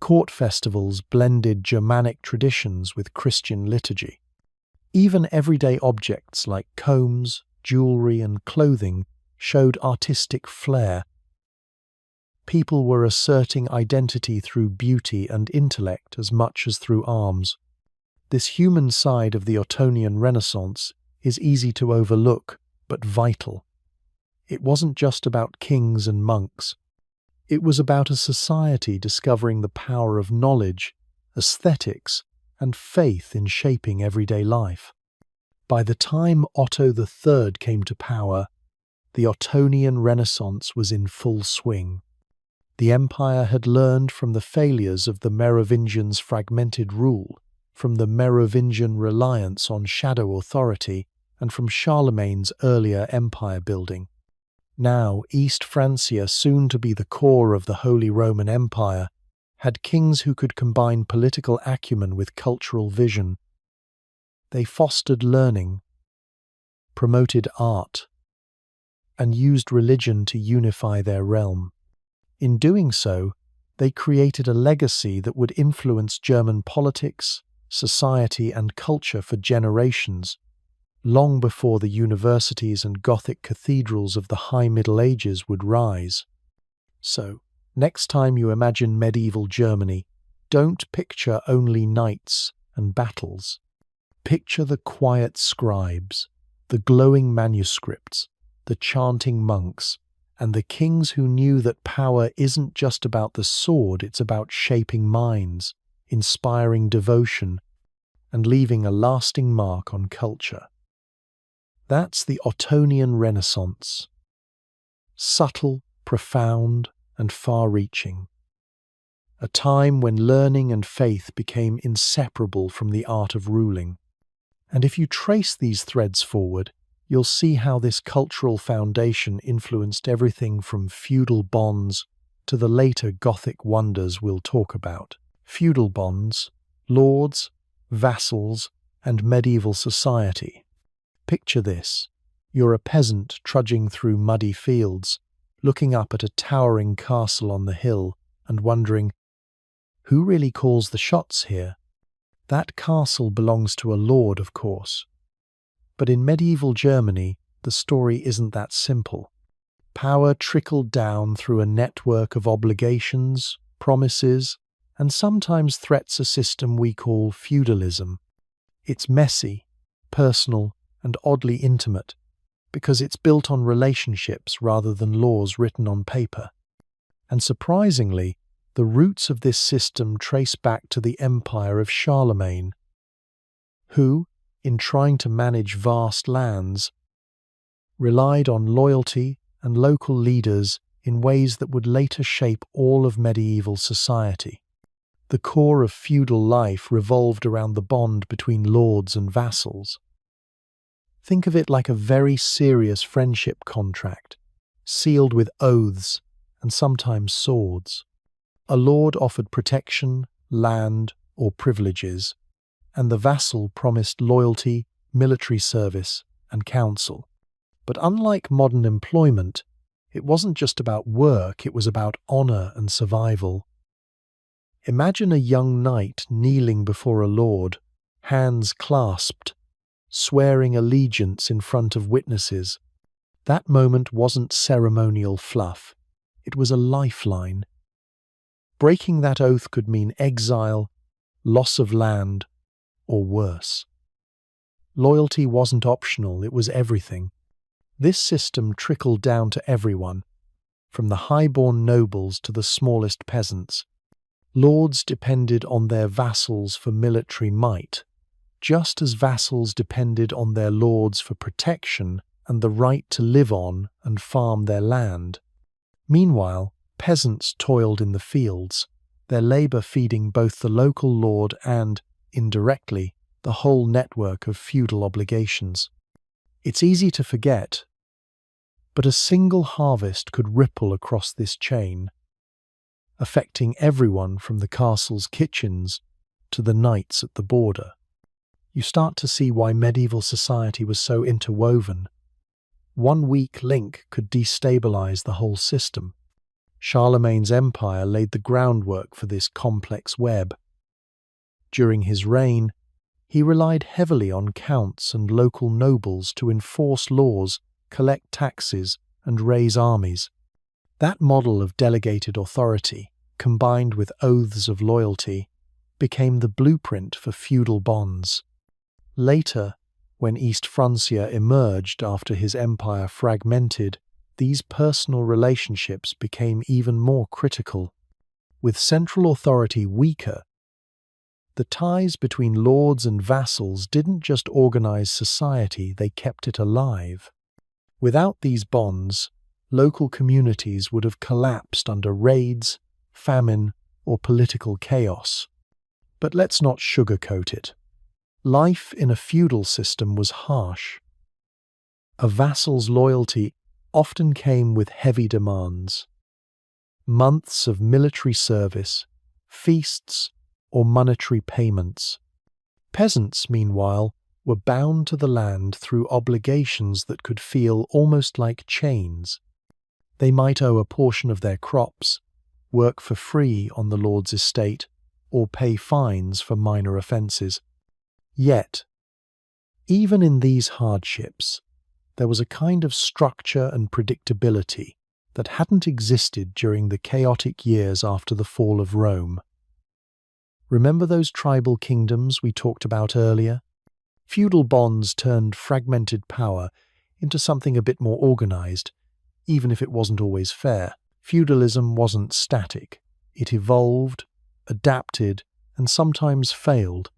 Court festivals blended Germanic traditions with Christian liturgy. Even everyday objects like combs, jewelry, and clothing showed artistic flair. People were asserting identity through beauty and intellect as much as through arms. This human side of the Ottonian Renaissance is easy to overlook, but vital. It wasn't just about kings and monks. It was about a society discovering the power of knowledge, aesthetics, and faith in shaping everyday life. By the time Otto III came to power, the Ottonian Renaissance was in full swing. The empire had learned from the failures of the Merovingians' fragmented rule, from the Merovingian reliance on shadow authority, and from Charlemagne's earlier empire building. Now, East Francia, soon to be the core of the Holy Roman Empire, had kings who could combine political acumen with cultural vision. They fostered learning, promoted art, and used religion to unify their realm. In doing so, they created a legacy that would influence German politics, society, and culture for generations, long before the universities and Gothic cathedrals of the High Middle Ages would rise. So, next time you imagine medieval Germany, don't picture only knights and battles. Picture the quiet scribes, the glowing manuscripts, the chanting monks, and the kings who knew that power isn't just about the sword, it's about shaping minds, inspiring devotion, and leaving a lasting mark on culture. That's the Ottonian Renaissance. Subtle, profound, and far-reaching. A time when learning and faith became inseparable from the art of ruling. And if you trace these threads forward, you'll see how this cultural foundation influenced everything from feudal bonds to the later Gothic wonders we'll talk about. Feudal bonds, lords, vassals, and medieval society. Picture this. You're a peasant trudging through muddy fields, looking up at a towering castle on the hill and wondering, who really calls the shots here? That castle belongs to a lord, of course. But in medieval Germany, the story isn't that simple. Power trickled down through a network of obligations, promises, and sometimes threats, a system we call feudalism. It's messy, personal, and oddly intimate, because it's built on relationships rather than laws written on paper. And surprisingly, the roots of this system trace back to the empire of Charlemagne, who, in trying to manage vast lands, relied on loyalty and local leaders in ways that would later shape all of medieval society. The core of feudal life revolved around the bond between lords and vassals. Think of it like a very serious friendship contract, sealed with oaths and sometimes swords. A lord offered protection, land, or privileges, and the vassal promised loyalty, military service, and counsel. But unlike modern employment, it wasn't just about work, it was about honor and survival. Imagine a young knight kneeling before a lord, hands clasped, swearing allegiance in front of witnesses. That moment wasn't ceremonial fluff. It was a lifeline. Breaking that oath could mean exile, loss of land, or worse. Loyalty wasn't optional, it was everything. This system trickled down to everyone, from the high-born nobles to the smallest peasants. Lords depended on their vassals for military might, just as vassals depended on their lords for protection and the right to live on and farm their land. Meanwhile, peasants toiled in the fields, their labor feeding both the local lord and, indirectly, the whole network of feudal obligations. It's easy to forget, but a single harvest could ripple across this chain, affecting everyone from the castle's kitchens to the knights at the border. You start to see why medieval society was so interwoven. One weak link could destabilize the whole system. Charlemagne's empire laid the groundwork for this complex web. During his reign, he relied heavily on counts and local nobles to enforce laws, collect taxes, and raise armies. That model of delegated authority, combined with oaths of loyalty, became the blueprint for feudal bonds. Later, when East Francia emerged after his empire fragmented, these personal relationships became even more critical. With central authority weaker, the ties between lords and vassals didn't just organize society, they kept it alive. Without these bonds, local communities would have collapsed under raids, famine, or political chaos. But let's not sugarcoat it. Life in a feudal system was harsh. A vassal's loyalty often came with heavy demands. Months of military service, feasts, or monetary payments. Peasants, meanwhile, were bound to the land through obligations that could feel almost like chains. They might owe a portion of their crops, work for free on the lord's estate, or pay fines for minor offences. Yet, even in these hardships, there was a kind of structure and predictability that hadn't existed during the chaotic years after the fall of Rome. Remember those tribal kingdoms we talked about earlier? Feudal bonds turned fragmented power into something a bit more organized, even if it wasn't always fair. Feudalism wasn't static. It evolved, adapted, and sometimes failed.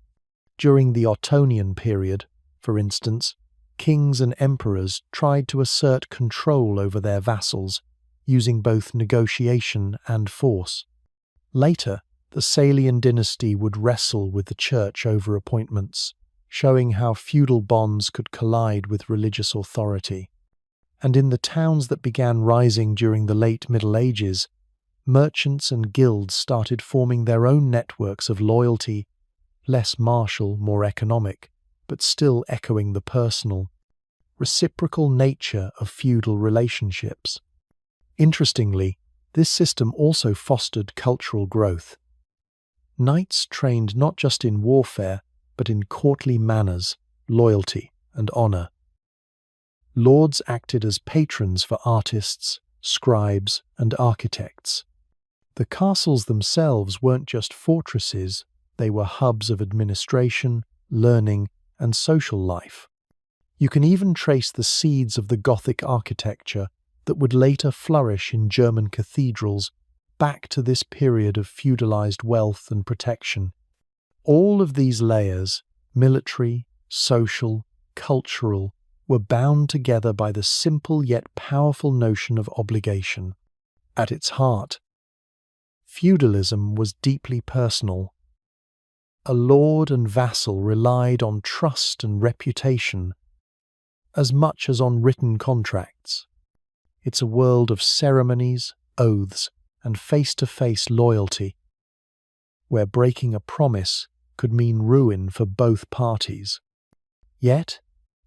During the Ottonian period, for instance, kings and emperors tried to assert control over their vassals, using both negotiation and force. Later, the Salian dynasty would wrestle with the church over appointments, showing how feudal bonds could collide with religious authority. And in the towns that began rising during the late Middle Ages, merchants and guilds started forming their own networks of loyalty, less martial, more economic, but still echoing the personal, reciprocal nature of feudal relationships. Interestingly, this system also fostered cultural growth. Knights trained not just in warfare, but in courtly manners, loyalty, and honour. Lords acted as patrons for artists, scribes, and architects. The castles themselves weren't just fortresses, they were hubs of administration, learning, and social life. You can even trace the seeds of the Gothic architecture that would later flourish in German cathedrals back to this period of feudalized wealth and protection. All of these layers, military, social, cultural, were bound together by the simple yet powerful notion of obligation. At its heart, feudalism was deeply personal. A lord and vassal relied on trust and reputation as much as on written contracts. It's a world of ceremonies, oaths, and face-to-face loyalty, where breaking a promise could mean ruin for both parties. Yet,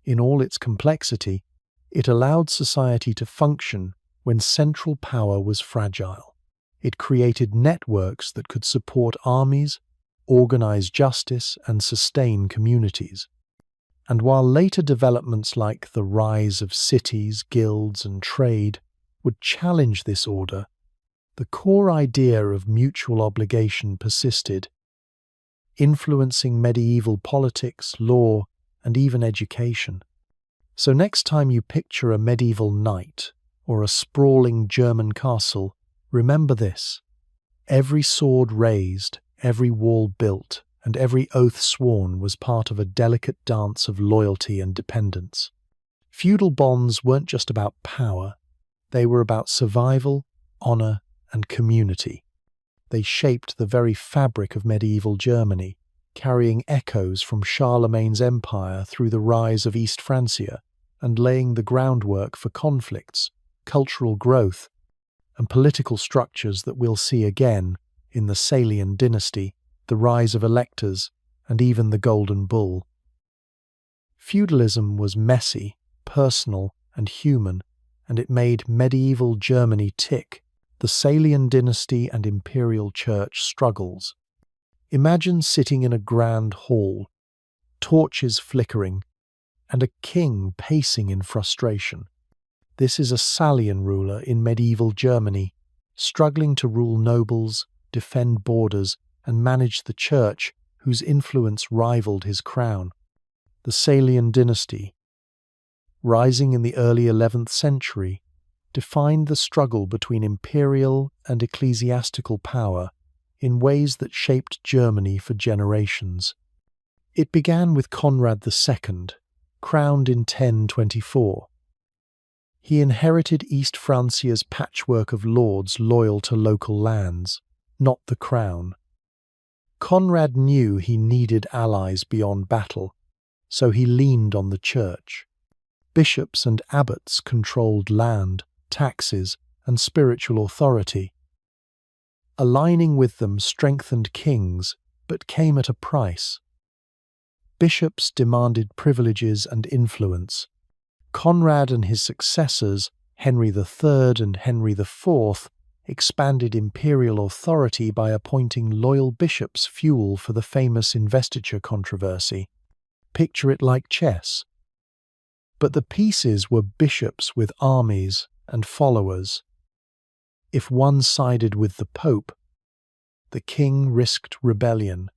in all its complexity, it allowed society to function when central power was fragile. It created networks that could support armies, organize justice, and sustain communities. And while later developments like the rise of cities, guilds, and trade would challenge this order, the core idea of mutual obligation persisted, influencing medieval politics, law, and even education. So next time you picture a medieval knight or a sprawling German castle, remember this: every sword raised, every wall built, and every oath sworn was part of a delicate dance of loyalty and dependence. Feudal bonds weren't just about power, they were about survival, honor, and community. They shaped the very fabric of medieval Germany, carrying echoes from Charlemagne's empire through the rise of East Francia and laying the groundwork for conflicts, cultural growth, and political structures that we'll see again in the Salian dynasty, the rise of electors, and even the Golden Bull. Feudalism was messy, personal, and human, and it made medieval Germany tick. The Salian dynasty and Imperial church struggles. Imagine sitting in a grand hall, torches flickering, and a king pacing in frustration. This is a Salian ruler in medieval Germany, struggling to rule nobles, defend borders, and manage the church, whose influence rivaled his crown. The Salian dynasty, rising in the early 11th century, defined the struggle between imperial and ecclesiastical power in ways that shaped Germany for generations. It began with Conrad II, crowned in 1024. He inherited East Francia's patchwork of lords loyal to local lands, not the crown. Conrad knew he needed allies beyond battle, so he leaned on the church. Bishops and abbots controlled land, taxes, and spiritual authority. Aligning with them strengthened kings, but came at a price. Bishops demanded privileges and influence. Conrad and his successors, Henry III and Henry IV, expanded imperial authority by appointing loyal bishops, fuel for the famous Investiture controversy. Picture it like chess. But the pieces were bishops with armies and followers. If one sided with the Pope, the king risked rebellion.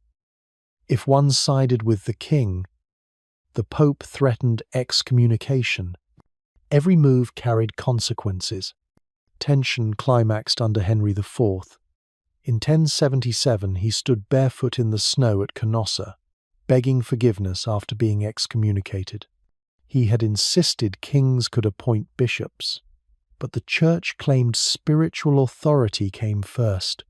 If one sided with the king, the Pope threatened excommunication. Every move carried consequences. Tension climaxed under Henry IV. In 1077 he stood barefoot in the snow at Canossa, begging forgiveness after being excommunicated. He had insisted kings could appoint bishops, but the church claimed spiritual authority came first.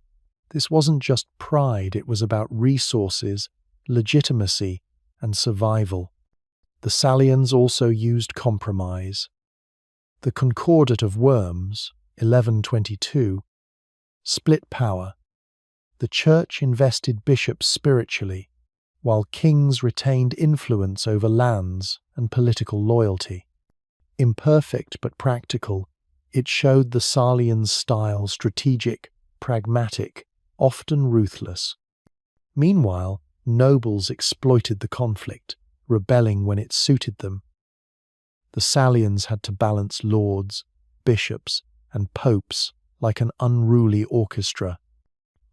This wasn't just pride, it was about resources, legitimacy, and survival. The Salians also used compromise. The Concordat of Worms, 1122, split power. The church invested bishops spiritually, while kings retained influence over lands and political loyalty. Imperfect but practical, it showed the Salians' style strategic, pragmatic, often ruthless. Meanwhile, nobles exploited the conflict, rebelling when it suited them. The Salians had to balance lords, bishops, and popes like an unruly orchestra.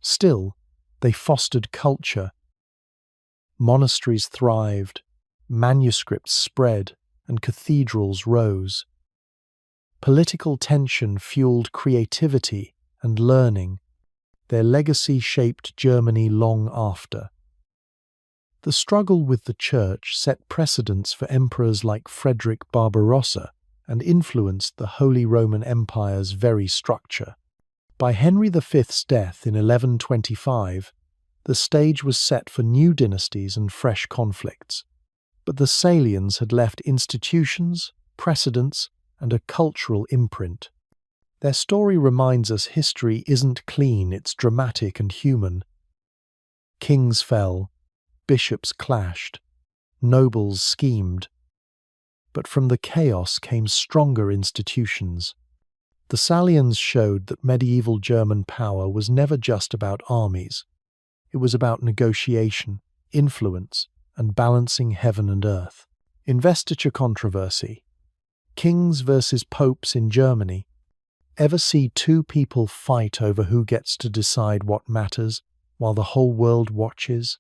Still, they fostered culture. Monasteries thrived, manuscripts spread, and cathedrals rose. Political tension fueled creativity and learning. Their legacy shaped Germany long after. The struggle with the church set precedents for emperors like Frederick Barbarossa and influenced the Holy Roman Empire's very structure. By Henry V's death in 1125, the stage was set for new dynasties and fresh conflicts. But the Salians had left institutions, precedents, and a cultural imprint. Their story reminds us history isn't clean, it's dramatic and human. Kings fell, bishops clashed, nobles schemed. But from the chaos came stronger institutions. The Salians showed that medieval German power was never just about armies. It was about negotiation, influence, and balancing heaven and earth. Investiture controversy. Kings versus popes in Germany. Ever see two people fight over who gets to decide what matters while the whole world watches?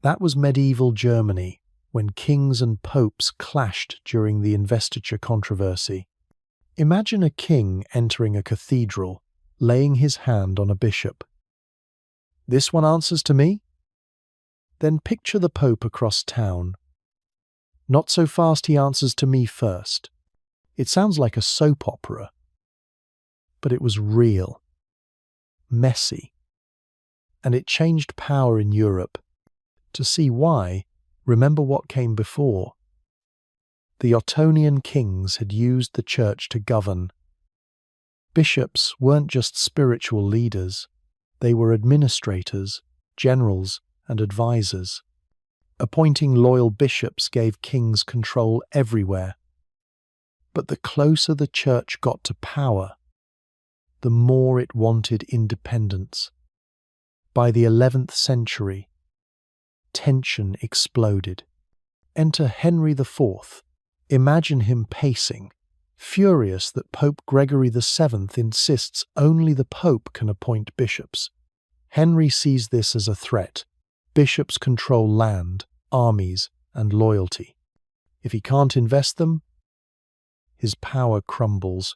That was medieval Germany, when kings and popes clashed during the investiture controversy. Imagine a king entering a cathedral, laying his hand on a bishop. This one answers to me? Then picture the Pope across town. Not so fast, he answers to me first. It sounds like a soap opera. But it was real, messy, and it changed power in Europe. To see why, remember what came before. The Ottonian kings had used the church to govern. Bishops weren't just spiritual leaders, they were administrators, generals, and advisors. Appointing loyal bishops gave kings control everywhere. But the closer the church got to power, the more it wanted independence. By the 11th century, tension exploded. Enter Henry IV. Imagine him pacing, Furious that Pope Gregory VII insists only the Pope can appoint bishops, Henry sees this as a threat. Bishops control land, armies, and loyalty. If he can't invest them, his power crumbles.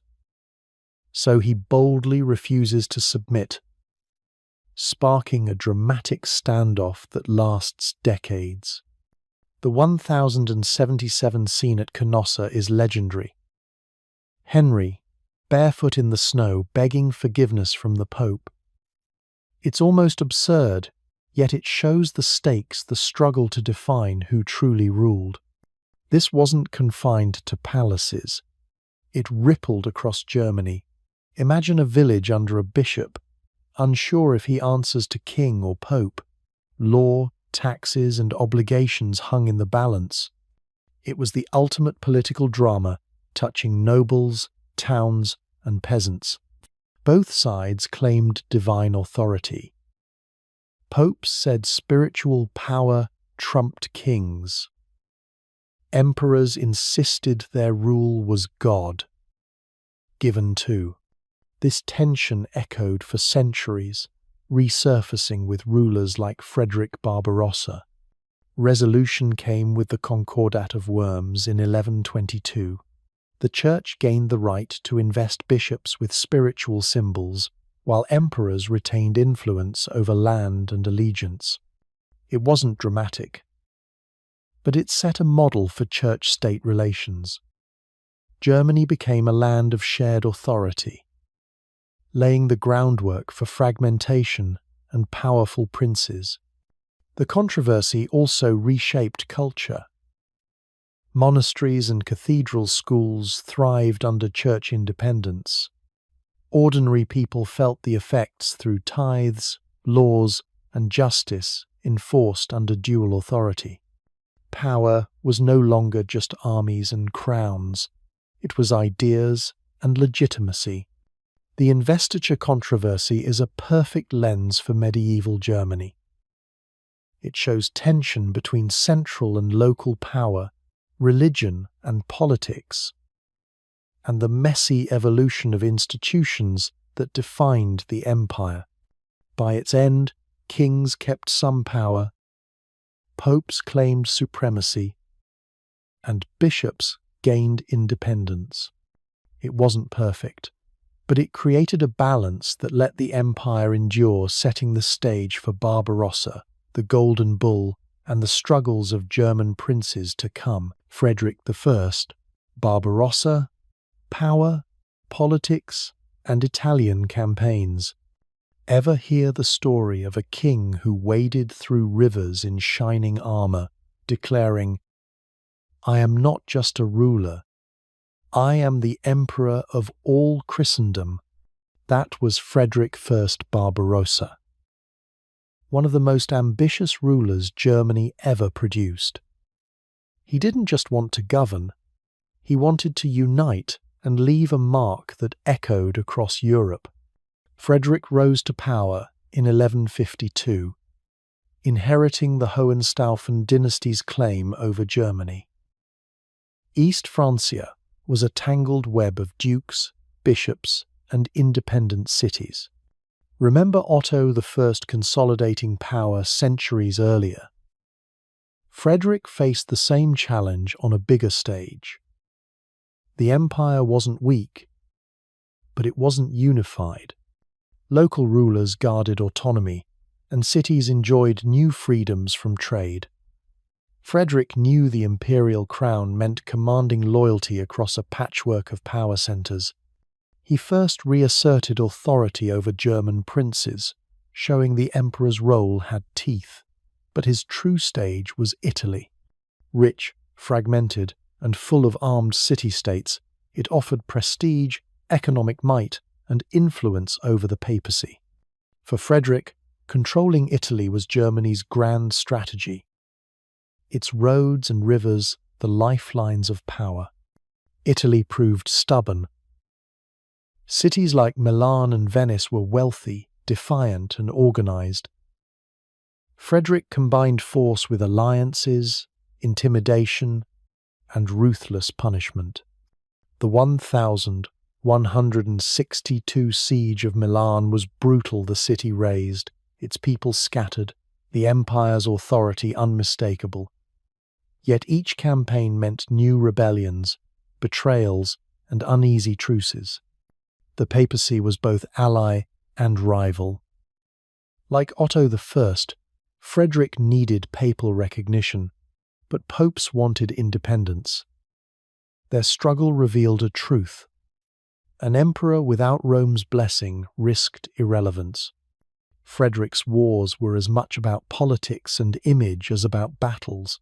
So he boldly refuses to submit, sparking a dramatic standoff that lasts decades. The 1077 scene at Canossa is legendary. Henry, barefoot in the snow, begging forgiveness from the Pope. It's almost absurd, yet it shows the stakes, the struggle to define who truly ruled. This wasn't confined to palaces. It rippled across Germany. Imagine a village under a bishop, unsure if he answers to king or pope. Law, taxes, and obligations hung in the balance. It was the ultimate political drama, touching nobles, towns, and peasants. Both sides claimed divine authority. Popes said spiritual power trumped kings. Emperors insisted their rule was God given too. This tension echoed for centuries, resurfacing with rulers like Frederick Barbarossa. Resolution came with the Concordat of Worms in 1122. The Church gained the right to invest bishops with spiritual symbols, while emperors retained influence over land and allegiance. It wasn't dramatic, but it set a model for church-state relations. Germany became a land of shared authority, laying the groundwork for fragmentation and powerful princes. The controversy also reshaped culture. Monasteries and cathedral schools thrived under church independence. Ordinary people felt the effects through tithes, laws, and justice enforced under dual authority. Power was no longer just armies and crowns. It was ideas and legitimacy. The investiture controversy is a perfect lens for medieval Germany. It shows tension between central and local power, religion and politics, and the messy evolution of institutions that defined the empire. By its end, kings kept some power, popes claimed supremacy, and bishops gained independence. It wasn't perfect, but it created a balance that let the empire endure, setting the stage for Barbarossa, the Golden Bull, and the struggles of German princes to come. Frederick I, Barbarossa, power, politics, and Italian campaigns. Ever hear the story of a king who waded through rivers in shining armor, declaring, "I am not just a ruler, I am the emperor of all Christendom"? That was Frederick I Barbarossa, one of the most ambitious rulers Germany ever produced. He didn't just want to govern, he wanted to unite and leave a mark that echoed across Europe. Frederick rose to power in 1152, inheriting the Hohenstaufen dynasty's claim over Germany. East Francia was a tangled web of dukes, bishops, and independent cities. Remember Otto I consolidating power centuries earlier? Frederick faced the same challenge on a bigger stage. The empire wasn't weak, but it wasn't unified. Local rulers guarded autonomy, and cities enjoyed new freedoms from trade. Frederick knew the imperial crown meant commanding loyalty across a patchwork of power centers. He first reasserted authority over German princes, showing the emperor's role had teeth. But his true stage was Italy. Rich, fragmented, and full of armed city-states, it offered prestige, economic might, and influence over the papacy. For Frederick, controlling Italy was Germany's grand strategy. Its roads and rivers, the lifelines of power. Italy proved stubborn. Cities like Milan and Venice were wealthy, defiant, and organized. Frederick combined force with alliances, intimidation, and ruthless punishment. The 1162 siege of Milan was brutal. The city razed, its people scattered, the empire's authority unmistakable. Yet each campaign meant new rebellions, betrayals, and uneasy truces. The papacy was both ally and rival. Like Otto I, Frederick needed papal recognition, but popes wanted independence. Their struggle revealed a truth. An emperor without Rome's blessing risked irrelevance. Frederick's wars were as much about politics and image as about battles.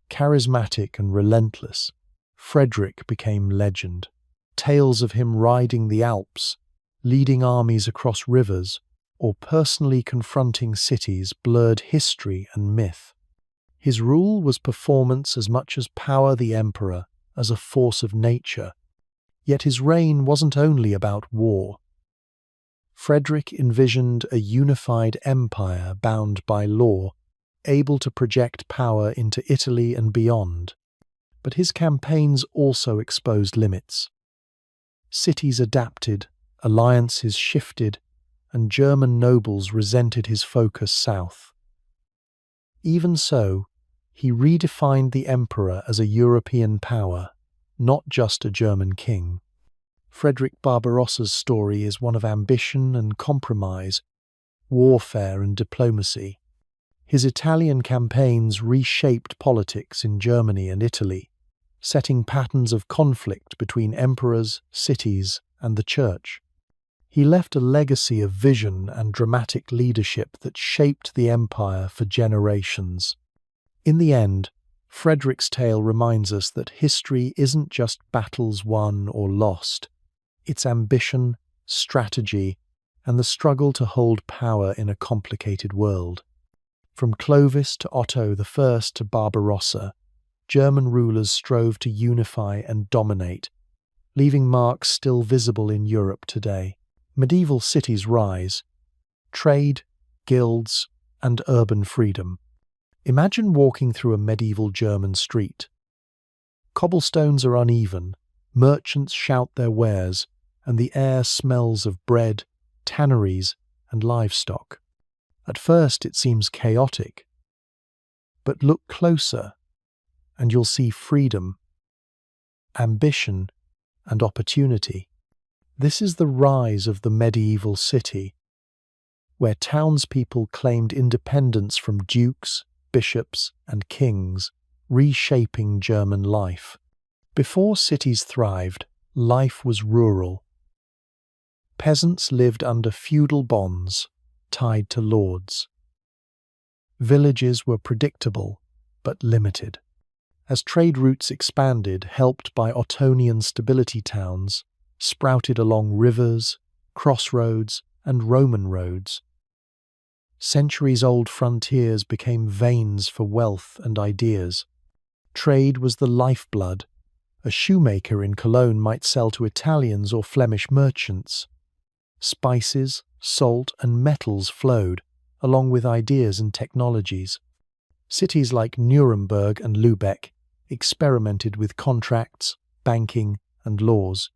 Charismatic and relentless, Frederick became legend. Tales of him riding the Alps, leading armies across rivers, or personally confronting cities blurred history and myth. His rule was performance as much as power. The emperor as a force of nature. Yet his reign wasn't only about war. Frederick envisioned a unified empire bound by law, able to project power into Italy and beyond. But his campaigns also exposed limits. Cities adapted, alliances shifted, and German nobles resented his focus south. Even so, he redefined the emperor as a European power, not just a German king. Frederick Barbarossa's story is one of ambition and compromise, warfare and diplomacy. His Italian campaigns reshaped politics in Germany and Italy, setting patterns of conflict between emperors, cities, and the church. He left a legacy of vision and dramatic leadership that shaped the empire for generations. In the end, Frederick's tale reminds us that history isn't just battles won or lost. It's ambition, strategy, and the struggle to hold power in a complicated world. From Clovis to Otto I to Barbarossa, German rulers strove to unify and dominate, leaving marks still visible in Europe today. Medieval cities rise, trade, guilds, and urban freedom. Imagine walking through a medieval German street. Cobblestones are uneven, merchants shout their wares, and the air smells of bread, tanneries, and livestock. At first it seems chaotic, but look closer, and you'll see freedom, ambition, and opportunity. This is the rise of the medieval city, where townspeople claimed independence from dukes, bishops, and kings, reshaping German life. Before cities thrived, life was rural. Peasants lived under feudal bonds, tied to lords. Villages were predictable, but limited. As trade routes expanded, helped by Ottonian stability, towns sprouted along rivers, crossroads, and Roman roads. Centuries-old frontiers became veins for wealth and ideas. Trade was the lifeblood. A shoemaker in Cologne might sell to Italians or Flemish merchants. Spices, salt, and metals flowed, along with ideas and technologies. Cities like Nuremberg and Lübeck experimented with contracts, banking, and laws.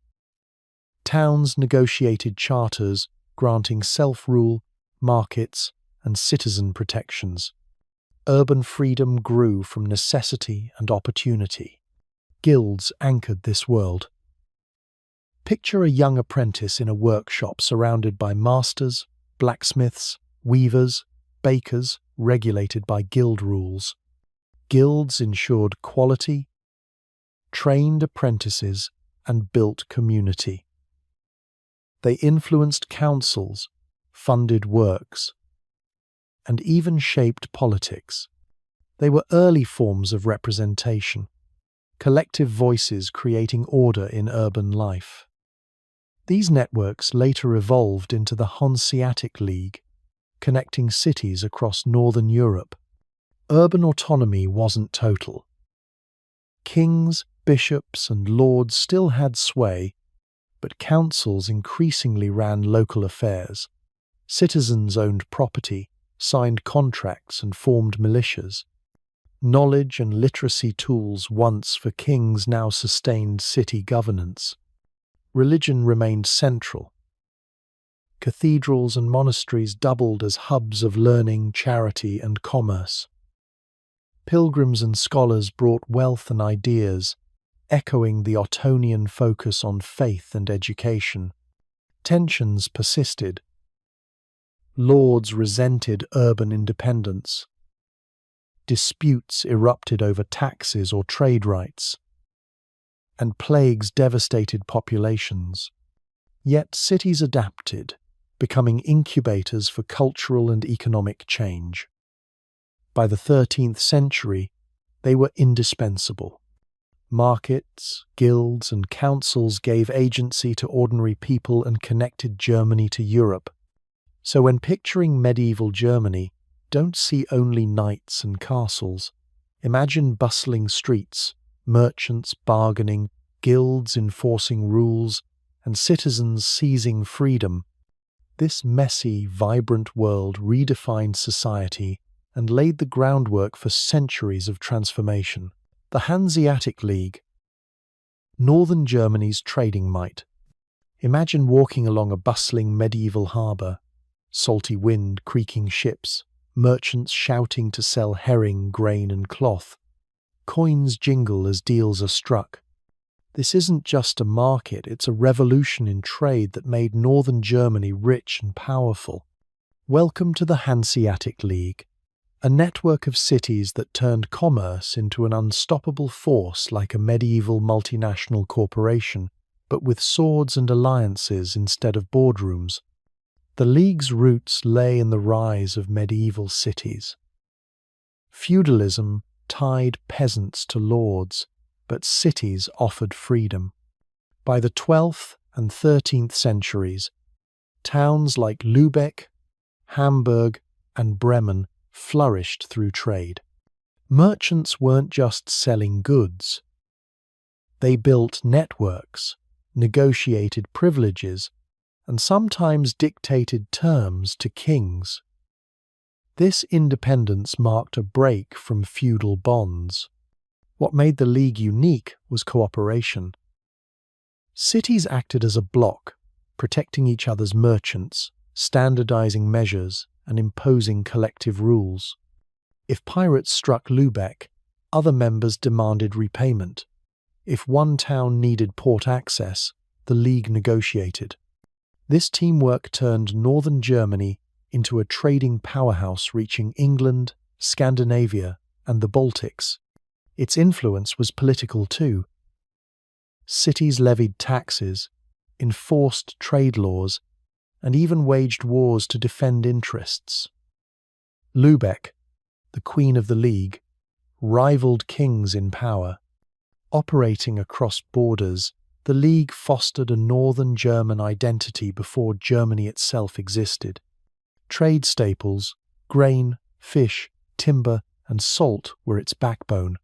Towns negotiated charters granting self-rule, markets, and citizen protections. Urban freedom grew from necessity and opportunity. Guilds anchored this world. Picture a young apprentice in a workshop surrounded by masters, blacksmiths, weavers, bakers, regulated by guild rules. Guilds ensured quality, trained apprentices, and built community. They influenced councils, funded works, and even shaped politics. They were early forms of representation, collective voices creating order in urban life. These networks later evolved into the Hanseatic League, connecting cities across northern Europe. Urban autonomy wasn't total. Kings, bishops, and lords still had sway, but councils increasingly ran local affairs. Citizens owned property, signed contracts, and formed militias. knowledge and literacy tools once for kings now sustained city governance. Religion remained central. Cathedrals and monasteries doubled as hubs of learning, charity, and commerce. Pilgrims and scholars brought wealth and ideas, echoing the Ottonian focus on faith and education. Tensions persisted. Lords resented urban independence. Disputes erupted over taxes or trade rights, and plagues devastated populations. Yet cities adapted, becoming incubators for cultural and economic change. By the 13th century, they were indispensable. Markets, guilds, and councils gave agency to ordinary people and connected Germany to Europe. So when picturing medieval Germany, don't see only knights and castles. Imagine bustling streets, merchants bargaining, guilds enforcing rules, and citizens seizing freedom. This messy, vibrant world redefined society and laid the groundwork for centuries of transformation. The Hanseatic League, Northern Germany's trading might. Imagine walking along a bustling medieval harbour, salty wind, creaking ships, merchants shouting to sell herring, grain, and cloth. Coins jingle as deals are struck. This isn't just a market, it's a revolution in trade that made northern Germany rich and powerful. Welcome to the Hanseatic League, a network of cities that turned commerce into an unstoppable force like a medieval multinational corporation, but with swords and alliances instead of boardrooms. The League's roots lay in the rise of medieval cities. Feudalism tied peasants to lords, but cities offered freedom. By the 12th and 13th centuries, towns like Lübeck, Hamburg, and Bremen flourished through trade. Merchants weren't just selling goods. They built networks, negotiated privileges, and sometimes dictated terms to kings. This independence marked a break from feudal bonds. What made the League unique was cooperation. Cities acted as a bloc, protecting each other's merchants, standardizing measures, and imposing collective rules. If pirates struck Lübeck, other members demanded repayment. If one town needed port access, the League negotiated. This teamwork turned northern Germany into a trading powerhouse reaching England, Scandinavia, and the Baltics. Its influence was political too. Cities levied taxes, enforced trade laws, and even waged wars to defend interests. Lübeck, the Queen of the League, rivaled kings in power. Operating across borders, the League fostered a northern German identity before Germany itself existed. Trade staples, grain, fish, timber, and salt were its backbone.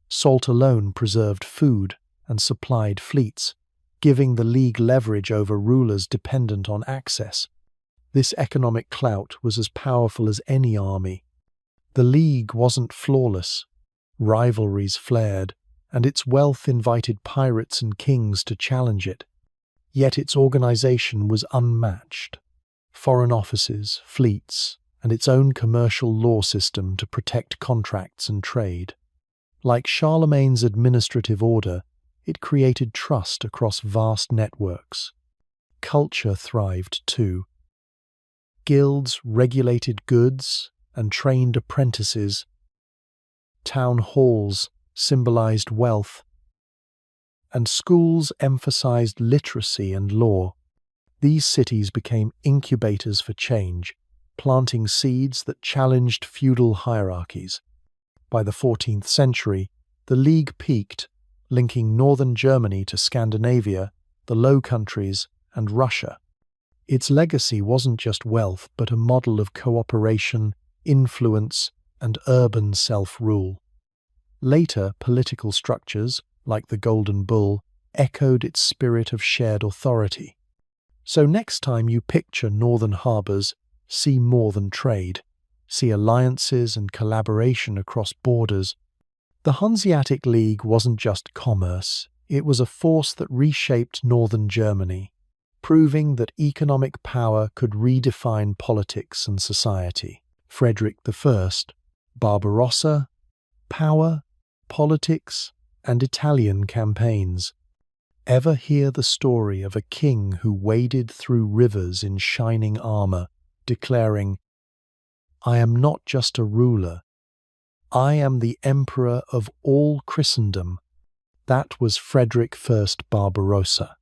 Salt alone preserved food and supplied fleets, giving the League leverage over rulers dependent on access. This economic clout was as powerful as any army. The League wasn't flawless. Rivalries flared, and its wealth invited pirates and kings to challenge it. Yet its organization was unmatched. Foreign offices, fleets, and its own commercial law system to protect contracts and trade. Like Charlemagne's administrative order, it created trust across vast networks. Culture thrived too. Guilds regulated goods and trained apprentices. Town halls symbolized wealth, and schools emphasized literacy and law. These cities became incubators for change, planting seeds that challenged feudal hierarchies. By the 14th century, the League peaked, linking northern Germany to Scandinavia, the Low Countries, and Russia. Its legacy wasn't just wealth, but a model of cooperation, influence, and urban self-rule. Later, political structures, like the Golden Bull, echoed its spirit of shared authority. So next time you picture northern harbours, see more than trade. See alliances and collaboration across borders, The Hanseatic League wasn't just commerce, it was a force that reshaped northern Germany, proving that economic power could redefine politics and society. Frederick I, Barbarossa, power, politics, and Italian campaigns. Ever hear the story of a king who waded through rivers in shining armor, declaring, "I am not just a ruler, I am the emperor of all Christendom"? That was Frederick I Barbarossa,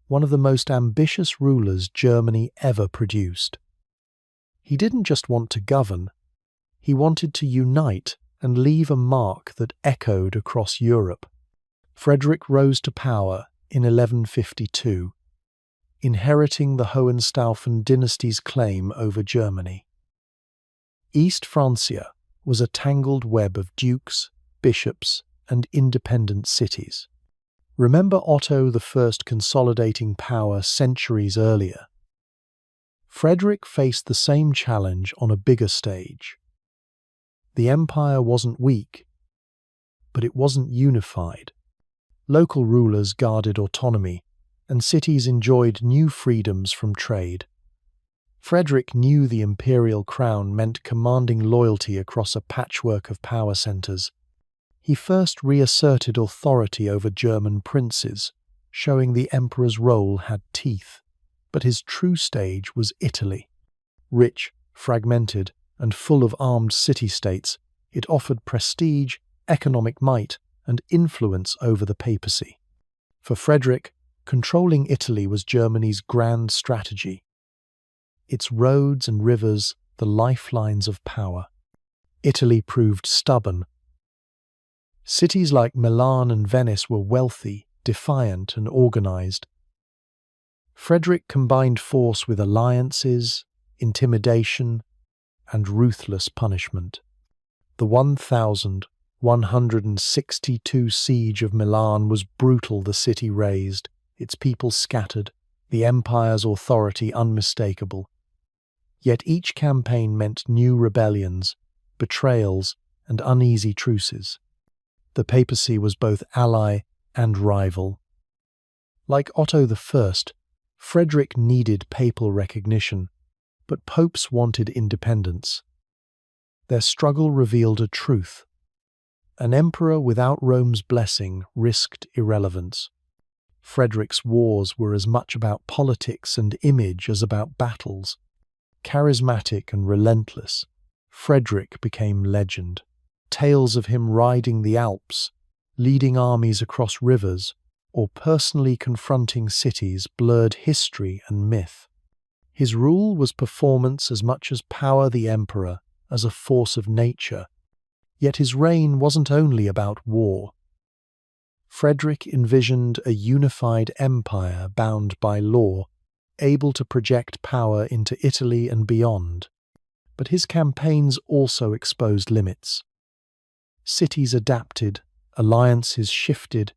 one of the most ambitious rulers Germany ever produced. He didn't just want to govern, he wanted to unite and leave a mark that echoed across Europe. Frederick rose to power in 1152, inheriting the Hohenstaufen dynasty's claim over Germany. East Francia was a tangled web of dukes, bishops, and independent cities. Remember Otto I consolidating power centuries earlier? Frederick faced the same challenge on a bigger stage. The empire wasn't weak, but it wasn't unified. Local rulers guarded autonomy, and cities enjoyed new freedoms from trade. Frederick knew the imperial crown meant commanding loyalty across a patchwork of power centers. He first reasserted authority over German princes, showing the emperor's role had teeth. But his true stage was Italy. Rich, fragmented, and full of armed city-states, it offered prestige, economic might, and influence over the papacy. For Frederick, controlling Italy was Germany's grand strategy. Its roads and rivers, the lifelines of power. Italy proved stubborn. Cities like Milan and Venice were wealthy, defiant, and organized. Frederick combined force with alliances, intimidation, and ruthless punishment. The 1162 siege of Milan was brutal. The city razed, its people scattered, the empire's authority unmistakable. Yet each campaign meant new rebellions, betrayals, and uneasy truces. The papacy was both ally and rival. Like Otto I, Frederick needed papal recognition, but popes wanted independence. Their struggle revealed a truth. An emperor without Rome's blessing risked irrelevance. Frederick's wars were as much about politics and image as about battles. Charismatic and relentless, Frederick became legend. Tales of him riding the Alps, leading armies across rivers, or personally confronting cities blurred history and myth. His rule was performance as much as power. The emperor as a force of nature. Yet his reign wasn't only about war. Frederick envisioned a unified empire bound by law, able to project power into Italy and beyond. But his campaigns also exposed limits. Cities adapted, alliances shifted,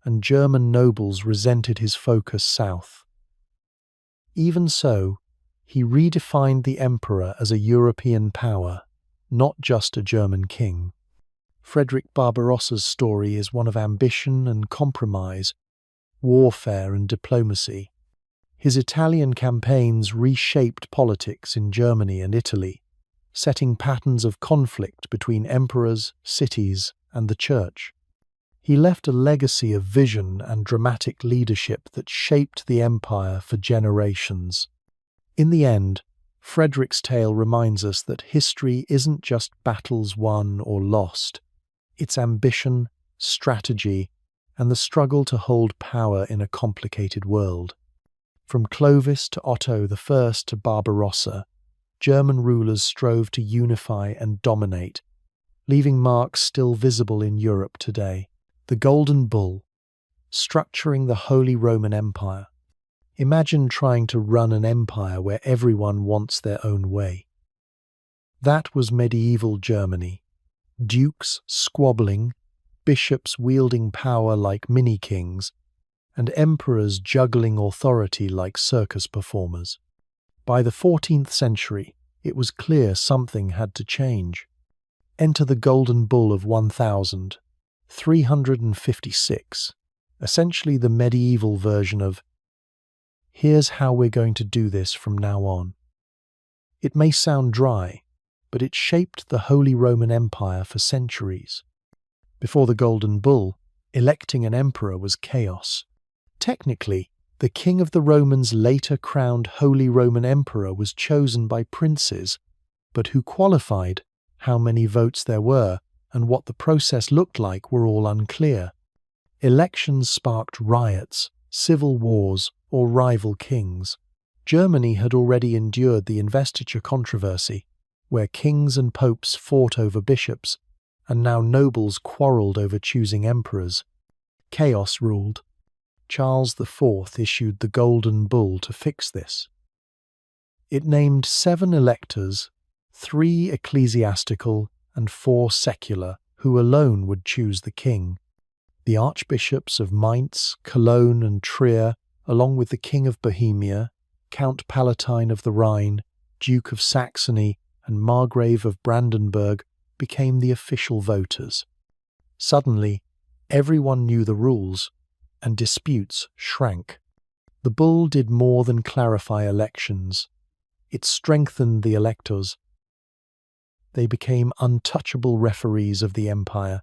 and German nobles resented his focus south. Even so, he redefined the emperor as a European power, not just a German king. Frederick Barbarossa's story is one of ambition and compromise, warfare and diplomacy. His Italian campaigns reshaped politics in Germany and Italy, setting patterns of conflict between emperors, cities, and the church. He left a legacy of vision and dramatic leadership that shaped the empire for generations. In the end, Frederick's tale reminds us that history isn't just battles won or lost. It's ambition, strategy, and the struggle to hold power in a complicated world. From Clovis to Otto I to Barbarossa, German rulers strove to unify and dominate, leaving marks still visible in Europe today. The Golden Bull, structuring the Holy Roman Empire. Imagine trying to run an empire where everyone wants their own way. That was medieval Germany. Dukes squabbling, bishops wielding power like mini-kings, and emperors juggling authority like circus performers. By the 14th century, it was clear something had to change. Enter the Golden Bull of 1356, essentially the medieval version of, "Here's how we're going to do this from now on." It may sound dry, but it shaped the Holy Roman Empire for centuries. Before the Golden Bull, electing an emperor was chaos. Technically, the king of the Romans' later crowned Holy Roman Emperor was chosen by princes, but who qualified, how many votes there were, and what the process looked like were all unclear. Elections sparked riots, civil wars, or rival kings. Germany had already endured the Investiture controversy, where kings and popes fought over bishops, and now nobles quarrelled over choosing emperors. Chaos ruled. Charles IV issued the Golden Bull to fix this. It named 7 electors, 3 ecclesiastical and 4 secular, who alone would choose the king. The archbishops of Mainz, Cologne and Trier, along with the King of Bohemia, Count Palatine of the Rhine, Duke of Saxony and Margrave of Brandenburg, became the official voters. Suddenly, everyone knew the rules, and disputes shrank. The bull did more than clarify elections. It strengthened the electors. They became untouchable referees of the empire,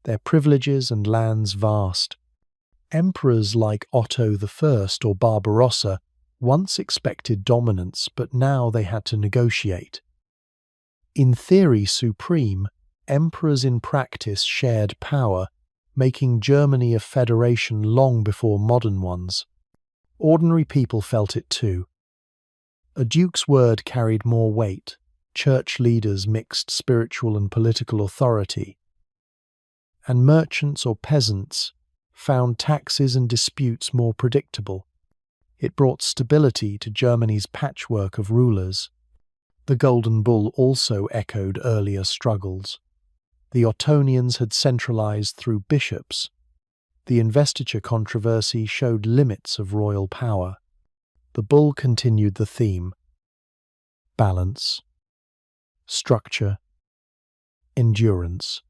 their privileges and lands vast. Emperors like Otto I or Barbarossa once expected dominance, but now they had to negotiate. In theory supreme, emperors in practice shared power, making Germany a federation long before modern ones. Ordinary people felt it too. A duke's word carried more weight. Church leaders mixed spiritual and political authority, and merchants or peasants found taxes and disputes more predictable. It brought stability to Germany's patchwork of rulers. The Golden Bull also echoed earlier struggles. The Ottonians had centralized through bishops. The Investiture controversy showed limits of royal power. The bull continued the theme: balance, structure, endurance.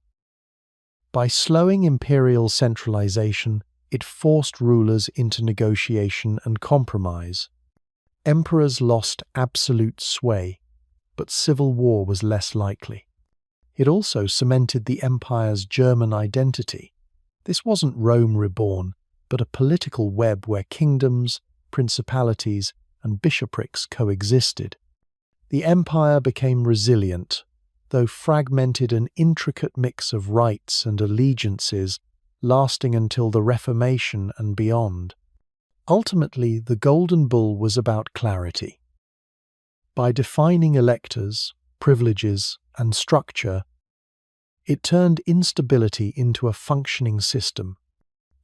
By slowing imperial centralization, it forced rulers into negotiation and compromise. Emperors lost absolute sway, but civil war was less likely. It also cemented the empire's German identity. This wasn't Rome reborn, but a political web where kingdoms, principalities, and bishoprics coexisted. The empire became resilient, though fragmented, an intricate mix of rights and allegiances lasting until the Reformation and beyond. Ultimately, the Golden Bull was about clarity. By defining electors, privileges, and structure, it turned instability into a functioning system.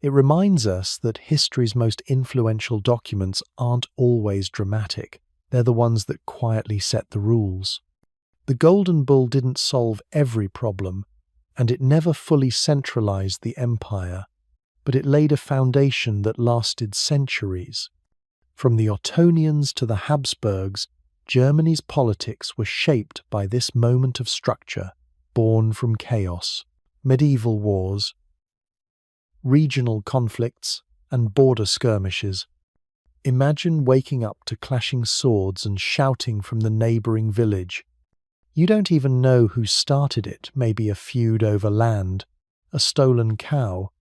It reminds us that history's most influential documents aren't always dramatic. They're the ones that quietly set the rules. The Golden Bull didn't solve every problem, and it never fully centralized the empire, but it laid a foundation that lasted centuries. From the Ottonians to the Habsburgs, Germany's politics were shaped by this moment of structure, born from chaos, medieval wars, regional conflicts, and border skirmishes. Imagine waking up to clashing swords and shouting from the neighboring village. You don't even know who started it, maybe a feud over land, a stolen cow,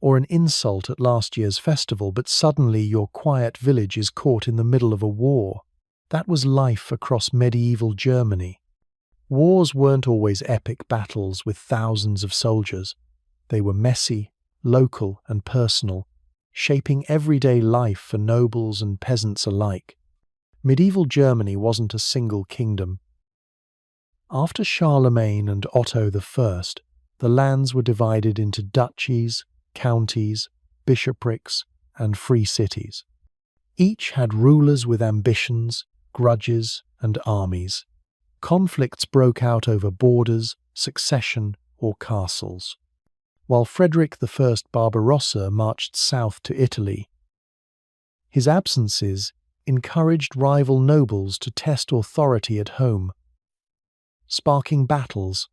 or an insult at last year's festival, but suddenly your quiet village is caught in the middle of a war. That was life across medieval Germany. Wars weren't always epic battles with thousands of soldiers. They were messy, local, and personal, shaping everyday life for nobles and peasants alike. Medieval Germany wasn't a single kingdom. After Charlemagne and Otto I, the lands were divided into duchies, counties, bishoprics, and free cities. Each had rulers with ambitions, grudges, and armies. Conflicts broke out over borders, succession, or castles. While Frederick I Barbarossa marched south to Italy, his absences encouraged rival nobles to test authority at home, sparking battles.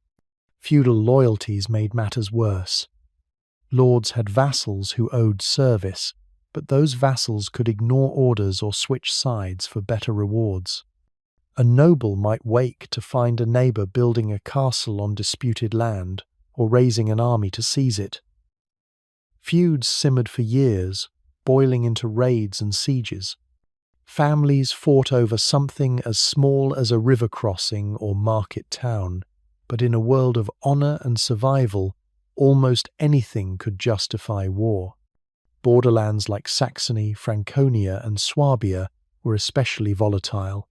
Feudal loyalties made matters worse. Lords had vassals who owed service, but those vassals could ignore orders or switch sides for better rewards. A noble might wake to find a neighbour building a castle on disputed land or raising an army to seize it. Feuds simmered for years, boiling into raids and sieges. Families fought over something as small as a river crossing or market town, but in a world of honour and survival, almost anything could justify war. Borderlands like Saxony, Franconia, and Swabia were especially volatile.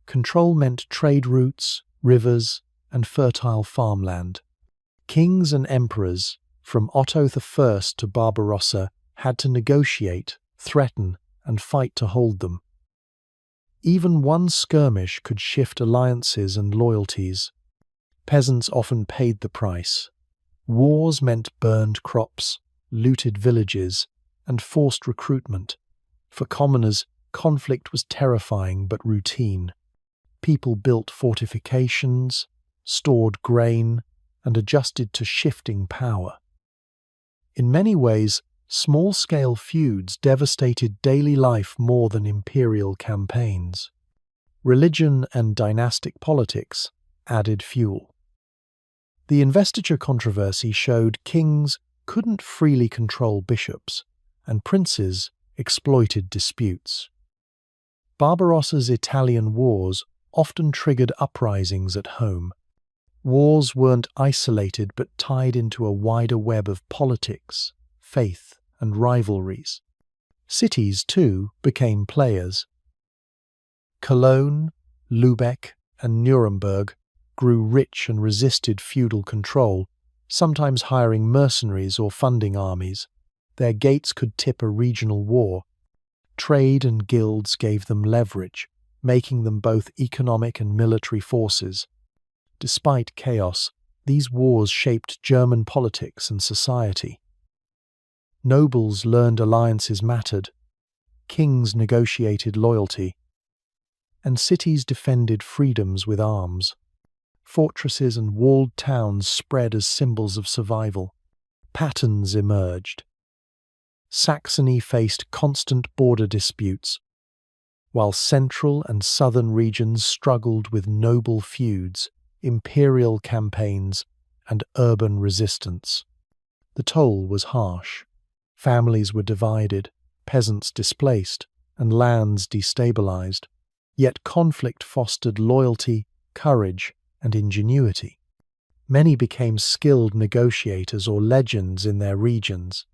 Control meant trade routes, rivers, and fertile farmland. Kings and emperors, from Otto I to Barbarossa, had to negotiate, threaten, and fight to hold them. Even one skirmish could shift alliances and loyalties. Peasants often paid the price. Wars meant burned crops, looted villages, and forced recruitment. For commoners, conflict was terrifying but routine. People built fortifications, stored grain, and adjusted to shifting power. In many ways, small-scale feuds devastated daily life more than imperial campaigns. Religion and dynastic politics added fuel. The investiture controversy showed kings couldn't freely control bishops, and princes exploited disputes. Barbarossa's Italian wars often triggered uprisings at home. Wars weren't isolated but tied into a wider web of politics, faith, and rivalries. Cities, too, became players. Cologne, Lübeck, and Nuremberg grew rich and resisted feudal control, sometimes hiring mercenaries or funding armies. Their gates could tip a regional war. Trade and guilds gave them leverage, making them both economic and military forces. Despite chaos, these wars shaped German politics and society. Nobles learned alliances mattered, kings negotiated loyalty, and cities defended freedoms with arms. Fortresses and walled towns spread as symbols of survival. Patterns emerged. Saxony faced constant border disputes, while central and southern regions struggled with noble feuds, imperial campaigns, and urban resistance. The toll was harsh. Families were divided, peasants displaced, and lands destabilized. Yet conflict fostered loyalty, courage, and ingenuity. Many became skilled negotiators or legends in their regions.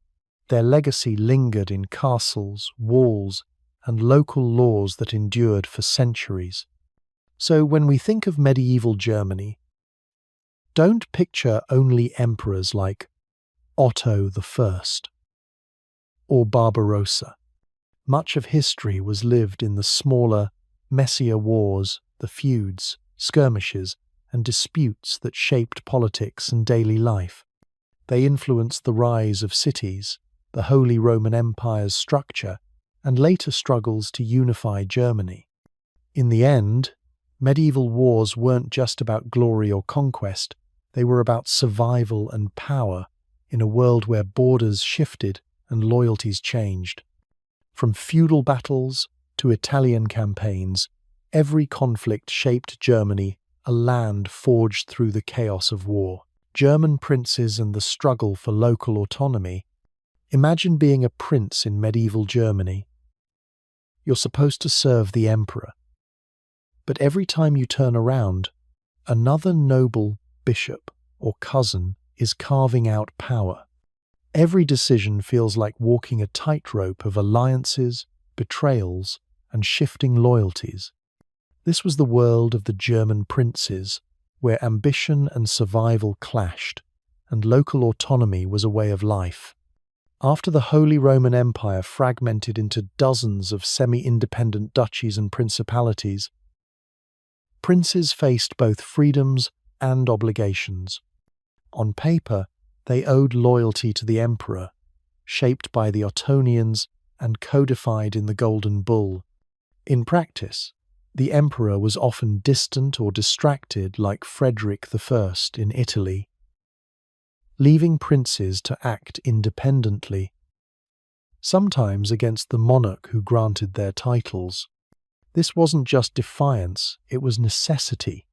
Their legacy lingered in castles, walls, and local laws that endured for centuries. So when we think of medieval Germany, don't picture only emperors like Otto I or Barbarossa. Much of history was lived in the smaller, messier wars, the feuds, skirmishes, and disputes that shaped politics and daily life. They influenced the rise of cities, the Holy Roman Empire's structure, and later struggles to unify Germany. In the end, medieval wars weren't just about glory or conquest, they were about survival and power in a world where borders shifted and loyalties changed. From feudal battles to Italian campaigns, every conflict shaped Germany, a land forged through the chaos of war. German princes and the struggle for local autonomy. Imagine being a prince in medieval Germany. You're supposed to serve the emperor. But every time you turn around, another noble, bishop, or cousin is carving out power. Every decision feels like walking a tightrope of alliances, betrayals, and shifting loyalties. This was the world of the German princes, where ambition and survival clashed, and local autonomy was a way of life. After the Holy Roman Empire fragmented into dozens of semi-independent duchies and principalities, princes faced both freedoms and obligations. On paper, they owed loyalty to the emperor, shaped by the Ottonians and codified in the Golden Bull. In practice, The emperor was often distant or distracted, like Frederick I in Italy, leaving princes to act independently, sometimes against the monarch who granted their titles. This wasn't just defiance, it was necessity.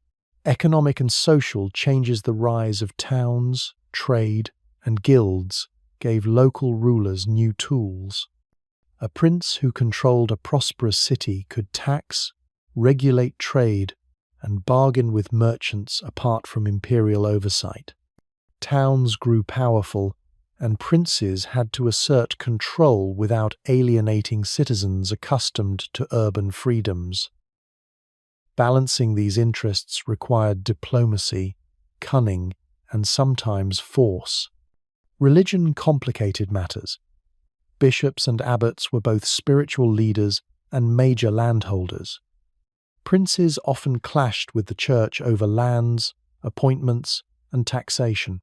Economic and social changes, the rise of towns, trade, and guilds gave local rulers new tools. A prince who controlled a prosperous city could tax, regulate trade, and bargain with merchants apart from imperial oversight. Towns grew powerful, and princes had to assert control without alienating citizens accustomed to urban freedoms. Balancing these interests required diplomacy, cunning, and sometimes force. Religion complicated matters. Bishops and abbots were both spiritual leaders and major landholders. Princes often clashed with the church over lands, appointments, and taxation.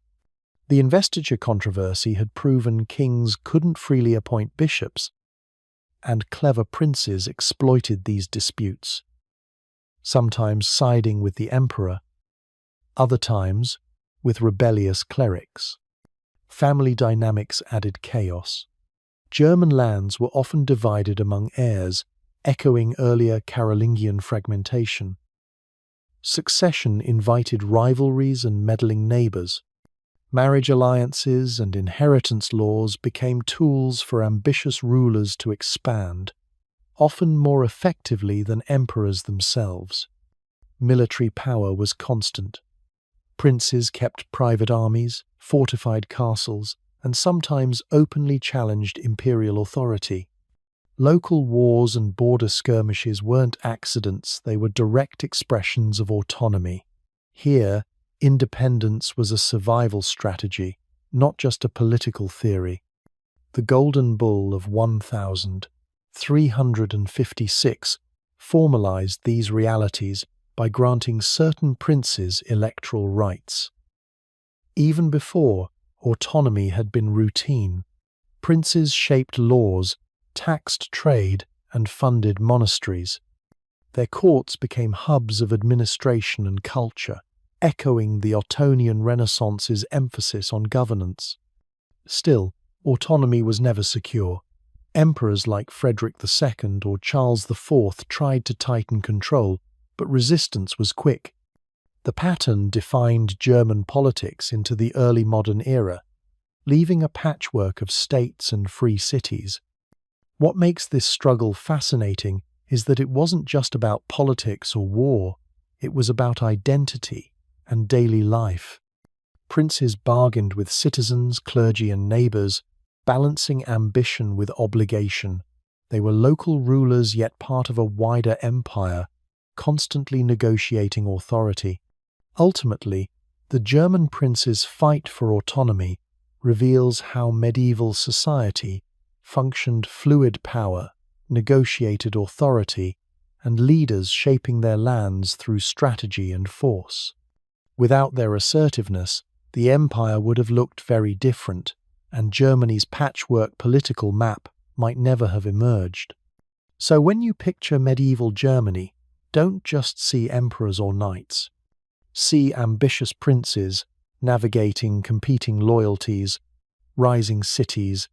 The investiture controversy had proven kings couldn't freely appoint bishops, and clever princes exploited these disputes, sometimes siding with the emperor, other times with rebellious clerics. Family dynamics added chaos. German lands were often divided among heirs, echoing earlier Carolingian fragmentation. Succession invited rivalries and meddling neighbors. Marriage alliances and inheritance laws became tools for ambitious rulers to expand, often more effectively than emperors themselves. Military power was constant. Princes kept private armies, fortified castles, and sometimes openly challenged imperial authority. Local wars and border skirmishes weren't accidents, they were direct expressions of autonomy. Here, independence was a survival strategy, not just a political theory. The Golden Bull of 1356 formalized these realities by granting certain princes electoral rights. Even before, autonomy had been routine. Princes shaped laws, taxed trade, and funded monasteries. Their courts became hubs of administration and culture, echoing the Ottonian Renaissance's emphasis on governance. Still, autonomy was never secure. Emperors like Frederick II or Charles IV tried to tighten control, but resistance was quick. The pattern defined German politics into the early modern era, leaving a patchwork of states and free cities. What makes this struggle fascinating is that it wasn't just about politics or war, it was about identity and daily life. Princes bargained with citizens, clergy, and neighbors, balancing ambition with obligation. They were local rulers yet part of a wider empire, constantly negotiating authority. Ultimately, the German prince's fight for autonomy reveals how medieval society functioned: fluid power, negotiated authority, and leaders shaping their lands through strategy and force. Without their assertiveness, the empire would have looked very different, and Germany's patchwork political map might never have emerged. So when you picture medieval Germany, don't just see emperors or knights. See ambitious princes navigating competing loyalties, rising cities,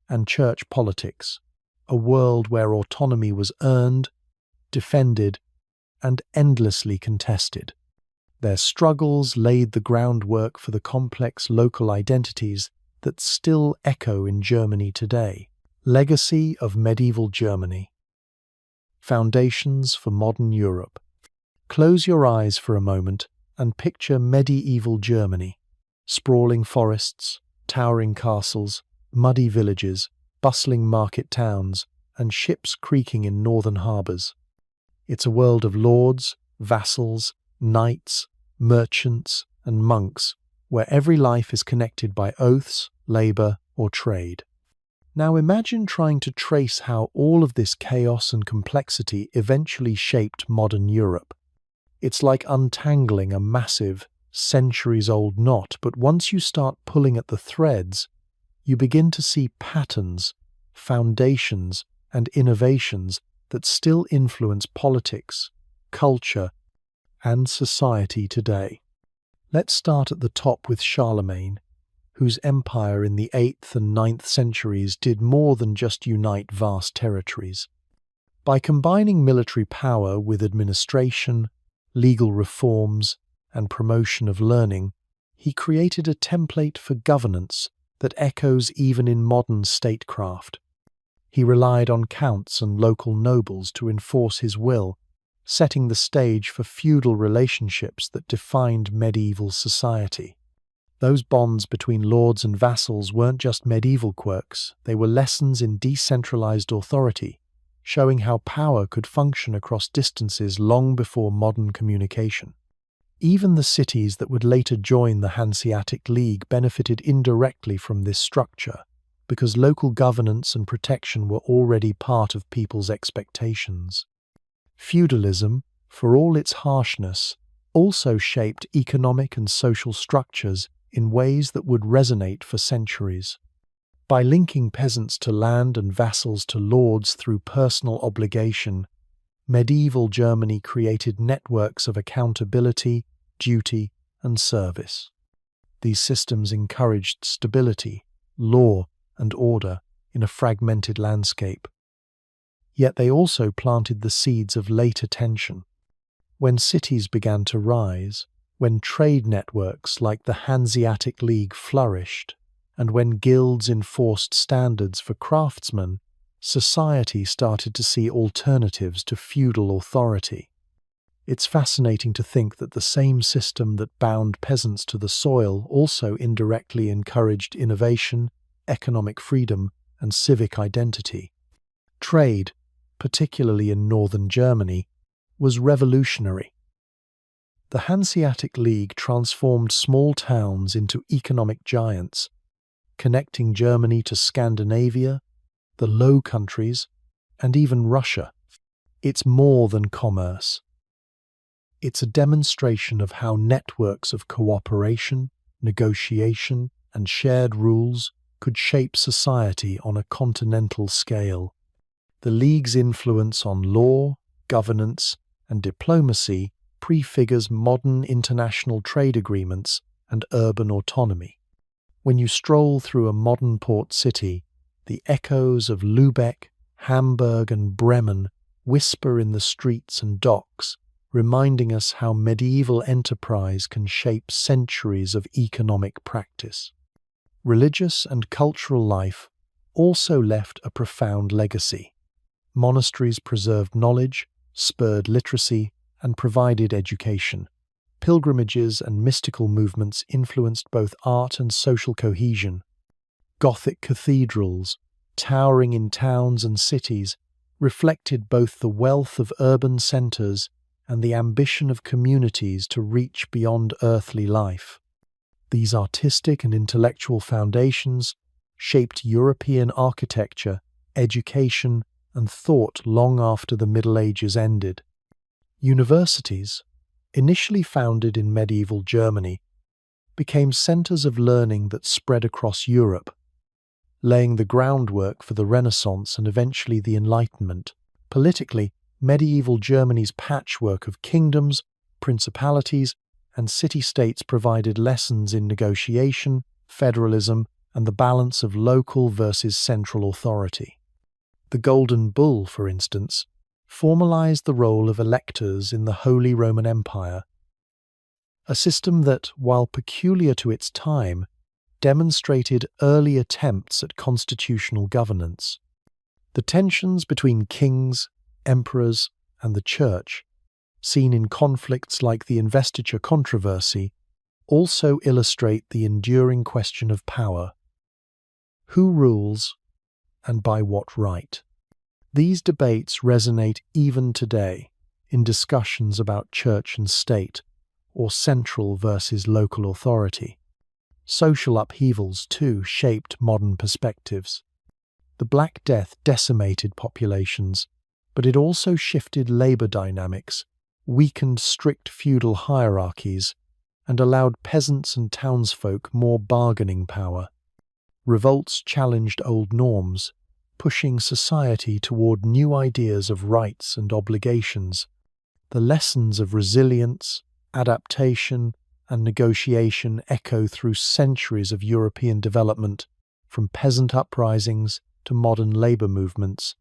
and church politics, a world where autonomy was earned, defended, and endlessly contested. Their struggles laid the groundwork for the complex local identities that still echo in Germany today. Legacy of medieval Germany. Foundations for modern Europe. Close your eyes for a moment and picture medieval Germany. Sprawling forests, towering castles, muddy villages, bustling market towns, and ships creaking in northern harbours. It's a world of lords, vassals, knights, merchants, and monks, where every life is connected by oaths, labour, or trade. Now imagine trying to trace how all of this chaos and complexity eventually shaped modern Europe. It's like untangling a massive, centuries-old knot, but once you start pulling at the threads, you begin to see patterns, foundations, and innovations that still influence politics, culture and society today. Let's start at the top with Charlemagne, whose empire in the 8th and 9th centuries did more than just unite vast territories. By combining military power with administration, legal reforms, and promotion of learning, he created a template for governance that echoes even in modern statecraft. He relied on counts and local nobles to enforce his will, setting the stage for feudal relationships that defined medieval society. Those bonds between lords and vassals weren't just medieval quirks, they were lessons in decentralized authority, showing how power could function across distances long before modern communication. Even the cities that would later join the Hanseatic League benefited indirectly from this structure, because local governance and protection were already part of people's expectations. Feudalism, for all its harshness, also shaped economic and social structures in ways that would resonate for centuries. By linking peasants to land and vassals to lords through personal obligation, medieval Germany created networks of accountability, duty, and service. These systems encouraged stability, law, and order in a fragmented landscape. Yet they also planted the seeds of later tension. When cities began to rise, when trade networks like the Hanseatic League flourished, and when guilds enforced standards for craftsmen, society started to see alternatives to feudal authority. It's fascinating to think that the same system that bound peasants to the soil also indirectly encouraged innovation, economic freedom, and civic identity. Trade, particularly in northern Germany, was revolutionary. The Hanseatic League transformed small towns into economic giants, connecting Germany to Scandinavia, the Low Countries, and even Russia. It's more than commerce. It's a demonstration of how networks of cooperation, negotiation, and shared rules could shape society on a continental scale. The League's influence on law, governance, and diplomacy prefigures modern international trade agreements and urban autonomy. When you stroll through a modern port city, the echoes of Lübeck, Hamburg, and Bremen whisper in the streets and docks, reminding us how medieval enterprise can shape centuries of economic practice. Religious and cultural life also left a profound legacy. Monasteries preserved knowledge, spurred literacy, and provided education. Pilgrimages and mystical movements influenced both art and social cohesion. Gothic cathedrals, towering in towns and cities, reflected both the wealth of urban centers and the ambition of communities to reach beyond earthly life. These artistic and intellectual foundations shaped European architecture, education, and thought long after the Middle Ages ended. Universities, initially founded in medieval Germany, became centers of learning that spread across Europe, laying the groundwork for the Renaissance and eventually the Enlightenment. Politically, medieval Germany's patchwork of kingdoms, principalities, and city-states provided lessons in negotiation, federalism, and the balance of local versus central authority. The Golden Bull, for instance, formalized the role of electors in the Holy Roman Empire, a system that, while peculiar to its time, demonstrated early attempts at constitutional governance. The tensions between kings, emperors, and the Church, seen in conflicts like the Investiture controversy, also illustrate the enduring question of power. Who rules, and by what right? These debates resonate even today in discussions about church and state, or central versus local authority. Social upheavals, too, shaped modern perspectives. The Black Death decimated populations, but it also shifted labor dynamics, weakened strict feudal hierarchies, and allowed peasants and townsfolk more bargaining power. Revolts challenged old norms, pushing society toward new ideas of rights and obligations. The lessons of resilience, adaptation, and negotiation echo through centuries of European development, from peasant uprisings to modern labor movements.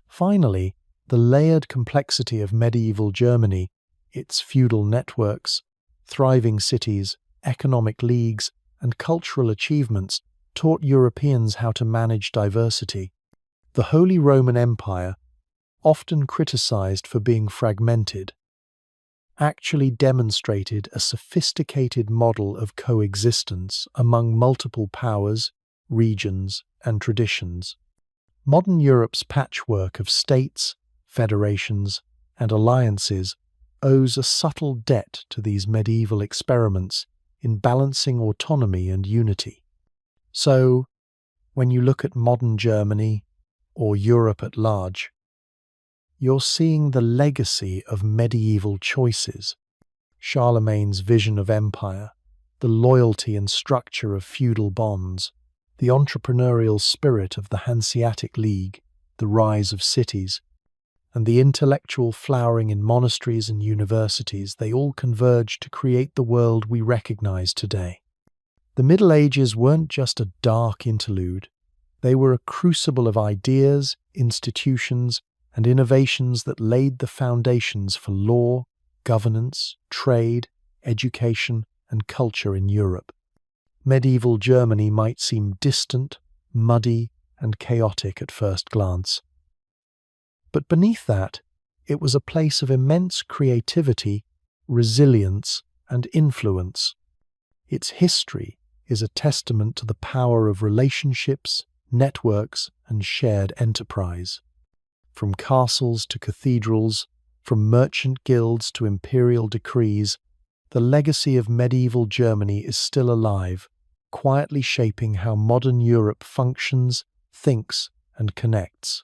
Finally, the layered complexity of medieval Germany, its feudal networks, thriving cities, economic leagues, and cultural achievements taught Europeans how to manage diversity. The Holy Roman Empire, often criticized for being fragmented, actually demonstrated a sophisticated model of coexistence among multiple powers, regions, and traditions. Modern Europe's patchwork of states, federations, and alliances owes a subtle debt to these medieval experiments in balancing autonomy and unity. So, when you look at modern Germany, or Europe at large, you're seeing the legacy of medieval choices, Charlemagne's vision of empire, the loyalty and structure of feudal bonds, the entrepreneurial spirit of the Hanseatic League, the rise of cities, and the intellectual flowering in monasteries and universities. They all converge to create the world we recognize today. The Middle Ages weren't just a dark interlude. They were a crucible of ideas, institutions, and innovations that laid the foundations for law, governance, trade, education, and culture in Europe. Medieval Germany might seem distant, muddy, and chaotic at first glance. But beneath that, it was a place of immense creativity, resilience, and influence. Its history is a testament to the power of relationships, networks, and shared enterprise. From castles to cathedrals, from merchant guilds to imperial decrees, the legacy of medieval Germany is still alive, quietly shaping how modern Europe functions, thinks, and connects.